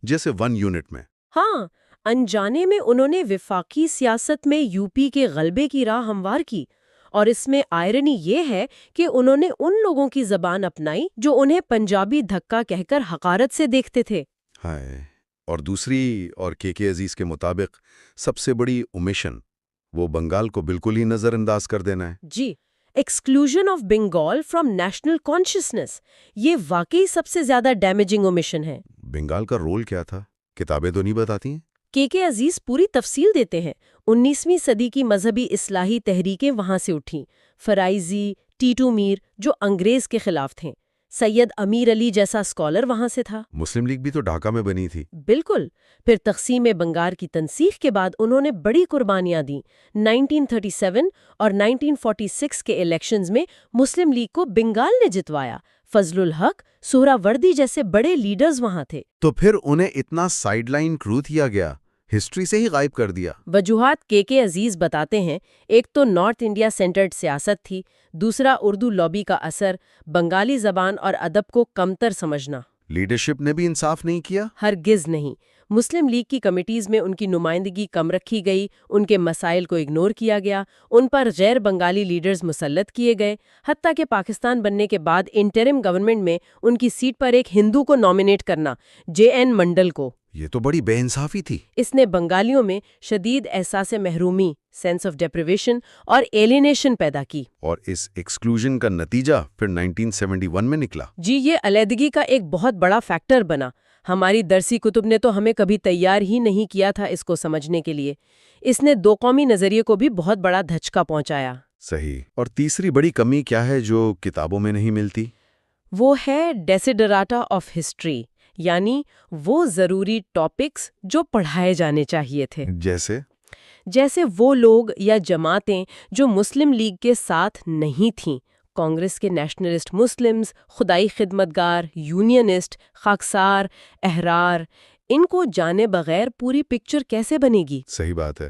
B: جیسے 1 یونٹ میں۔
A: ہاں، انجانے میں انہوں نے وفاقی سیاست میں یو پی کے غلبے کی راہ ہموار کی، اور اس میں آئرنی یہ ہے کہ انہوں نے ان لوگوں کی زبان اپنائی جو انہیں پنجابی دھکا کہہ کر حقارت سے دیکھتے تھے۔
B: ہائے، اور دوسری، اور کے عزیز کے مطابق سب سے بڑی اومیشن وہ بنگال کو بالکل ہی نظر انداز کر دینا ہے۔
A: جی، exclusion of Bengal from national consciousness, یہ واقعی سب سے زیادہ ڈیمیجنگ اومیشن ہے۔
B: بنگال کا رول کیا تھا؟ کتابیں تو نہیں بتاتی ہیں۔
A: کے عزیز پوری تفصیل دیتے ہیں۔ 19ویں صدی کی مذہبی اصلاحی تحریکیں وہاں سے اٹھیں۔ فرائضی، ٹیٹو میر جو انگریز کے خلاف تھے، سید امیر علی جیسا اسکالر وہاں سے تھا۔
B: مسلم لیگ بھی تو ڈھاکہ میں بنی تھی۔
A: بالکل۔ پھر تقسیم بنگال کی تنسیخ کے بعد انہوں نے بڑی قربانیاں دیں۔ 1937 اور 1946 کے الیکشنز میں مسلم لیگ کو بنگال نے جتوایا۔ فضل الحق، سہرا وردی جیسے بڑے لیڈرز وہاں تھے۔
B: تو پھر انہیں اتنا سائیڈ لائن کرو کیا گیا، ہسٹری سے ہی غائب کر دیا۔
A: وجوہات کے عزیز بتاتے ہیں، ایک تو نارتھ انڈیا سینٹرڈ سیاست تھی، دوسرا اردو لابی کا اثر، بنگالی زبان اور ادب کو کمتر سمجھنا۔
B: لیڈرشپ نے بھی انصاف نہیں کیا۔
A: ہرگز نہیں۔ مسلم لیگ کی کمیٹیز میں ان کی نمائندگی کم رکھی گئی، ان کے مسائل کو اگنور کیا گیا، ان پر غیر بنگالی لیڈرز مسلط کیے گئے، حتیٰ کہ پاکستان بننے کے بعد انٹرم گورنمنٹ میں ان کی سیٹ پر ایک ہندو کو نامینیٹ کرنا، JN منڈل کو۔
B: یہ تو بڑی بے انصافی تھی۔
A: اس نے بنگالیوں میں شدید احساس محرومی، سینس آف ڈیپریویشن اور ایلینیشن پیدا کی۔
B: اور اس ایکسکلوژن کا نتیجہ پھر 1971 میں نکلا۔
A: جی، یہ علیحدگی کا ایک بہت بڑا فیکٹر بنا۔ ہماری درسی کتب نے تو ہمیں کبھی تیار ہی نہیں کیا تھا اس کو سمجھنے کے لیے۔ اس نے دو قومی نظریے کو بھی بہت بڑا دھچکا پہنچایا۔
B: صحیح۔ اور تیسری بڑی کمی کیا ہے جو کتابوں میں نہیں ملتی؟
A: وہ ہے ڈیسیڈراٹا آف ہسٹری، یعنی وہ ضروری ٹاپکس جو پڑھائے جانے چاہیے تھے۔ جیسے وہ لوگ یا جماعتیں جو مسلم لیگ کے ساتھ نہیں تھیں، کانگریس کے نیشنلسٹ مسلمز، خدائی خدمتگار، یونینسٹ، خاکسار، احرار، ان کو جانے بغیر پوری پکچر کیسے بنے گی؟
B: صحیح بات ہے۔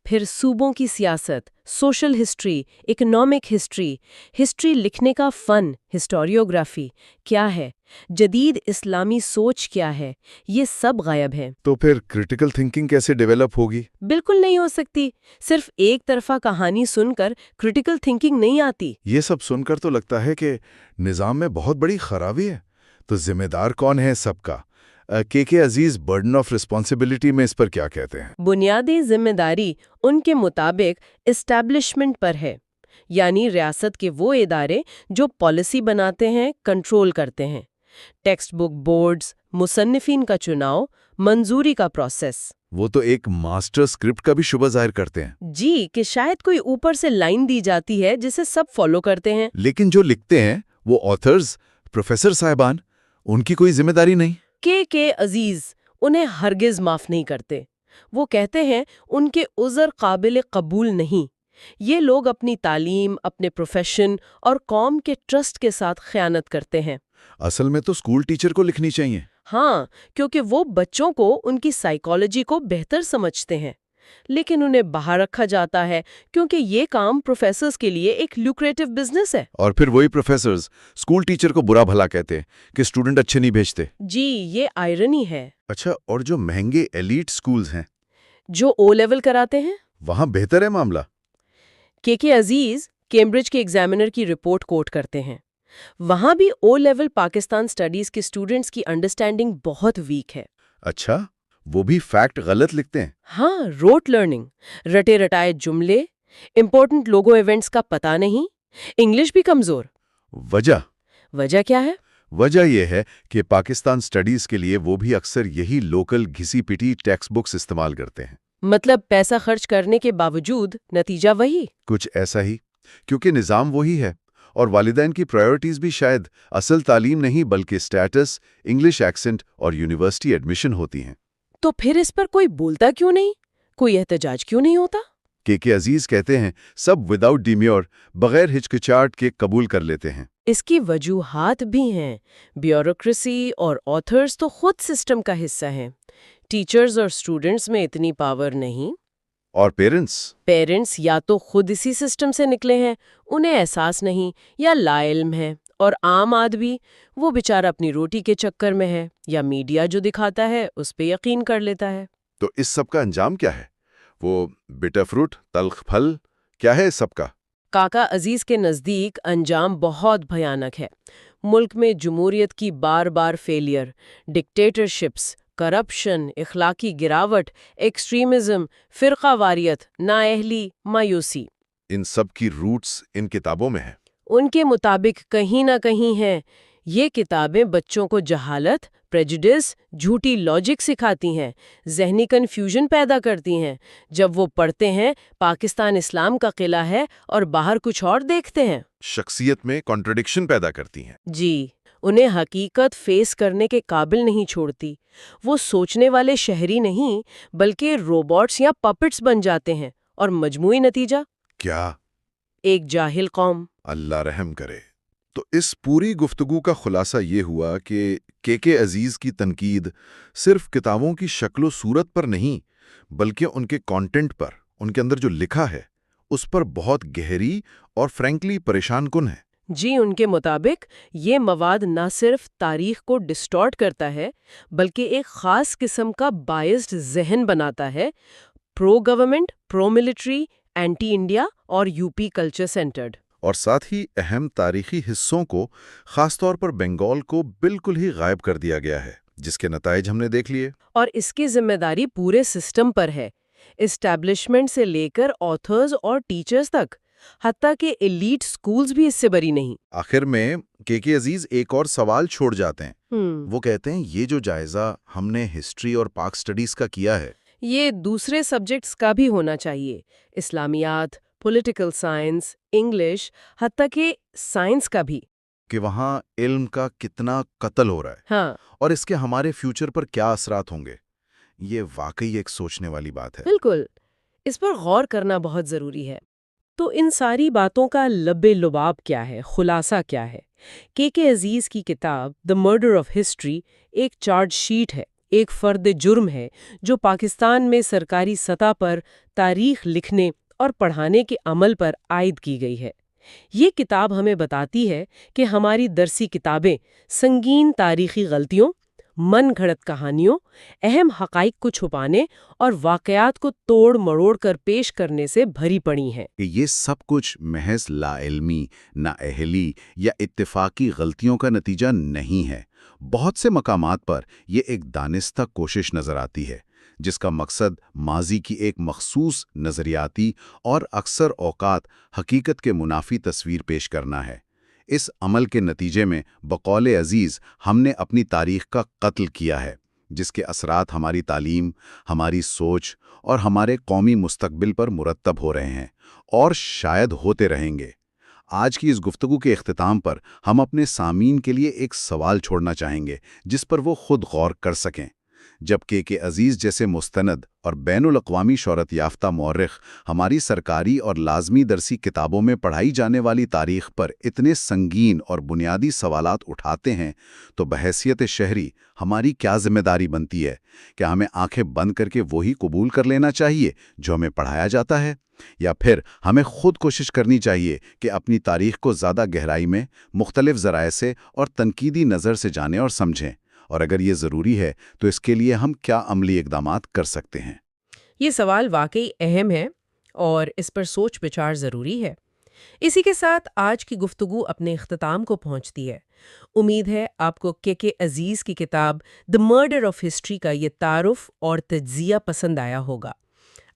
A: پھر صوبوں کی سیاست، social history, economic history, history لکھنے کا فن، ہسٹوریوگرافی کیا ہے، جدید اسلامی سوچ کیا ہے، یہ سب غائب ہے۔
B: تو پھر کریٹیکل تھنکنگ کیسے ڈیولپ ہوگی؟
A: بالکل نہیں ہو سکتی۔ صرف ایک طرفہ کہانی سن کر کریٹیکل تھنکنگ نہیں آتی۔
B: یہ سب سن کر تو لگتا ہے کہ نظام میں بہت بڑی خرابی ہے۔ تو ذمہ دار کون ہے سب کا؟ کے عزیز برڈن آف رسپانسبلٹی میں اس پر کیا کہتے ہیں؟
A: بنیادی ذمہ داری ان کے مطابق اسٹیبلشمنٹ پر ہے، یعنی ریاست کے وہ ادارے جو پالیسی بناتے ہیں، کنٹرول کرتے ہیں۔ ٹیکسٹ بک بورڈز، مصنفین کا چناؤ، منظوری کا پروسیس۔
B: وہ تو ایک ماسٹر اسکرپٹ کا بھی شبہ ظاہر کرتے ہیں۔
A: جی، کہ شاید کوئی اوپر سے لائن دی جاتی ہے جسے سب فالو کرتے ہیں۔
B: لیکن جو لکھتے ہیں وہ آتھرز، پروفیسر صاحبان، ان کی کوئی ذمہ داری نہیں؟
A: کے عزیز انہیں ہرگز معاف نہیں کرتے۔ وہ کہتے ہیں ان کے عذر قابل قبول نہیں۔ یہ لوگ اپنی تعلیم، اپنے پروفیشن اور قوم کے ٹرسٹ کے ساتھ خیانت کرتے ہیں۔
B: اصل میں تو اسکول ٹیچر کو لکھنی چاہیے۔
A: ہاں، کیونکہ وہ بچوں کو ان کی سائیکالوجی کو بہتر سمجھتے ہیں، لیکن انہیں باہر رکھا جاتا ہے کیونکہ یہ کام پروفیسرز کے لیے ایک لیوکریٹو بزنس ہے۔
B: اور پھر وہی پروفیسرز اسکول ٹیچر کو برا بھلا کہتے ہیں کہ اسٹوڈنٹ اچھے نہیں بھیجتے۔
A: جی، یہ آئرنی ہے۔
B: اچھا، اور جو مہنگے ایلیٹ اسکولز ہیں
A: جو او لیول کراتے ہیں،
B: وہاں بہتر ہے معاملہ؟
A: کے عزیز کیمبرج کے ایگزامینر کی رپورٹ کوٹ کرتے ہیں۔ وہاں بھی او لیول پاکستان سٹڈیز کے اسٹوڈنٹس کی انڈرسٹینڈنگ بہت ویک ہے۔
B: اچھا، وہ بھی فیکٹ غلط لکھتے ہیں؟
A: ہاں، روٹ لرننگ، رٹے رٹائے جملے، امپورٹنٹ لوگو ایونٹس کا پتہ نہیں، انگلش بھی کمزور۔ وجہ کیا ہے؟
B: وجہ یہ ہے کہ پاکستان سٹڈیز کے لیے وہ بھی اکثر یہی لوکل گھسی پٹی ٹیکسٹ بکس استعمال کرتے ہیں۔
A: مطلب پیسہ خرچ کرنے کے باوجود نتیجہ وہی؟
B: کچھ ایسا ہی، کیونکہ نظام وہی ہے اور والدین کی پرائیورٹیز بھی شاید اصل تعلیم نہیں بلکہ سٹیٹس، انگلش ایکسنٹ اور یونیورسٹی ایڈمیشن ہوتی ہیں۔
A: تو پھر اس پر کوئی بولتا کیوں نہیں؟ کوئی احتجاج کیوں نہیں ہوتا؟
B: کے عزیز کہتے ہیں سب وداؤٹ ڈیمیور، بغیر ہچکچاہٹ کے قبول کر لیتے ہیں۔
A: اس کی وجوہات بھی ہیں۔ بیوروکریسی اور آتھرز تو خود سسٹم کا حصہ ہیں۔ ٹیچرز اور اسٹوڈنٹس میں اتنی پاور نہیں۔
B: اور پیرنٹس
A: یا تو خود اسی سسٹم سے نکلے ہیں، انہیں احساس نہیں، یا لا علم ہے۔ اور عام آدمی، وہ بیچارہ اپنی روٹی کے چکر میں ہے، یا میڈیا جو دکھاتا ہے اس پہ یقین کر لیتا ہے۔
B: تو اس سب کا انجام کیا ہے؟ وہ بٹر فروٹ، تلخ پھل، کیا ہے اس سب کا؟
A: کاکا عزیز کے نزدیک انجام بہت بھیانک ہے۔ ملک میں جمہوریت کی بار بار فیلئر، ڈکٹیٹرشپس، کرپشن، اخلاقی گراوٹ، ایکسٹریمزم، فرقہ واریت، نااہلی، مایوسی۔
B: ان سب کی روٹس ان کتابوں میں ہیں۔
A: ان کے مطابق کہیں نہ کہیں ہیں۔ یہ کتابیں بچوں کو جہالت، پریجوڈس، جھوٹی لاجک سکھاتی ہیں، ذہنی کنفیوژن پیدا کرتی ہیں۔ جب وہ پڑھتے ہیں پاکستان اسلام کا قلعہ ہے اور باہر کچھ اور دیکھتے ہیں،
B: شخصیت میں کنٹرڈکشن پیدا کرتی ہیں۔
A: جی، انہیں حقیقت فیس کرنے کے قابل نہیں چھوڑتی۔ وہ سوچنے والے شہری نہیں بلکہ روبوٹس یا پپٹس بن جاتے ہیں، اور مجموعی نتیجہ
B: کیا؟
A: ایک جاہل قوم۔
B: اللہ رحم کرے۔ تو اس پوری گفتگو کا خلاصہ یہ ہوا کہ کے عزیز کی تنقید صرف کتابوں کی شکل و صورت پر نہیں بلکہ ان کے کانٹینٹ پر، ان کے اندر جو لکھا ہے اس پر بہت گہری اور فرینکلی پریشان کن ہے۔
A: جی، ان کے مطابق یہ مواد نہ صرف تاریخ کو ڈسٹارٹ کرتا ہے بلکہ ایک خاص قسم کا بائسڈ ذہن بناتا ہے، پرو گورنمنٹ، پرو ملٹری، اینٹی انڈیا اور یو پی کلچر سینٹرڈ۔
B: اور ساتھ ہی اہم تاریخی حصوں کو، خاص طور پر بنگال کو بالکل ہی غائب کر دیا گیا ہے، جس کے نتائج ہم نے دیکھ لیے۔
A: اور اس کی ذمہ داری پورے سسٹم پر ہے، اسٹیبلشمنٹ سے لے کر آتھرز اور ٹیچرز تک، حتیٰ کہ ایلیٹ سکولز بھی اس سے بری نہیں۔
B: آخر میں کے عزیز ایک اور سوال چھوڑ جاتے ہیں۔ وہ کہتے ہیں یہ جو جائزہ ہم نے ہسٹری اور پاک سٹڈیز کا کیا ہے،
A: یہ دوسرے سبجیکٹس کا بھی ہونا چاہیے، اسلامیات، پولیٹیکل سائنس، انگلش، حتیٰ کہ سائنس کا بھی،
B: کہ وہاں علم کا کتنا قتل ہو رہا ہے،
A: ہاں
B: اور اس کے ہمارے فیوچر پر کیا اثرات ہوں گے۔ یہ واقعی ایک سوچنے والی بات ہے۔
A: بالکل، اس پر غور کرنا بہت ضروری ہے۔ تو ان ساری باتوں کا لب لباب کیا ہے، خلاصہ کیا ہے؟ کے عزیز کی کتاب دی مرڈر آف ہسٹری ایک چارج شیٹ ہے، ایک فرد جرم ہے جو پاکستان میں سرکاری سطح پر تاریخ لکھنے اور پڑھانے کے عمل پر عائد کی گئی ہے۔ یہ کتاب ہمیں بتاتی ہے کہ ہماری درسی کتابیں سنگین تاریخی غلطیوں، من گھڑت کہانیوں، اہم حقائق کو چھپانے اور واقعات کو توڑ مروڑ کر پیش کرنے سے بھری پڑی ہیں۔
B: کہ یہ سب کچھ محض لا علمی، نااہلی یا اتفاقی غلطیوں کا نتیجہ نہیں ہے۔ بہت سے مقامات پر یہ ایک دانستہ کوشش نظر آتی ہے، جس کا مقصد ماضی کی ایک مخصوص نظریاتی اور اکثر اوقات حقیقت کے منافی تصویر پیش کرنا ہے۔ اس عمل کے نتیجے میں بقول عزیز ہم نے اپنی تاریخ کا قتل کیا ہے۔ جس کے اثرات ہماری تعلیم، ہماری سوچ اور ہمارے قومی مستقبل پر مرتب ہو رہے ہیں اور شاید ہوتے رہیں گے۔ آج کی اس گفتگو کے اختتام پر ہم اپنے سامعین کے لیے ایک سوال چھوڑنا چاہیں گے جس پر وہ خود غور کر سکیں۔ جب کے عزیز جیسے مستند اور بین الاقوامی شہرت یافتہ مورخ ہماری سرکاری اور لازمی درسی کتابوں میں پڑھائی جانے والی تاریخ پر اتنے سنگین اور بنیادی سوالات اٹھاتے ہیں تو بحیثیت شہری ہماری کیا ذمہ داری بنتی ہے؟ کیا ہمیں آنکھیں بند کر کے وہی قبول کر لینا چاہیے جو ہمیں پڑھایا جاتا ہے؟ یا پھر ہمیں خود کوشش کرنی چاہیے کہ اپنی تاریخ کو زیادہ گہرائی میں، مختلف ذرائع سے اور تنقیدی نظر سے جانیں اور سمجھیں؟ اور اگر یہ ضروری ہے تو اس کے لیے ہم کیا عملی اقدامات کر سکتے ہیں؟
A: یہ سوال واقعی اہم ہے اور اس پر سوچ بچار ضروری ہے۔ اسی کے ساتھ آج کی گفتگو اپنے اختتام کو پہنچتی ہے۔ امید ہے آپ کو کے عزیز کی کتاب دی مرڈر آف ہسٹری کا یہ تعارف اور تجزیہ پسند آیا ہوگا۔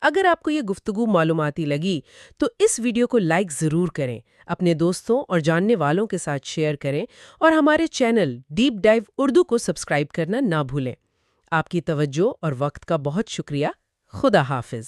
A: اگر آپ کو یہ گفتگو معلوماتی لگی تو اس ویڈیو کو لائک ضرور کریں، اپنے دوستوں اور جاننے والوں کے ساتھ شیئر کریں اور ہمارے چینل ڈیپ ڈائیو اردو کو سبسکرائب کرنا نہ بھولیں۔ آپ کی توجہ اور وقت کا بہت شکریہ۔ خدا حافظ۔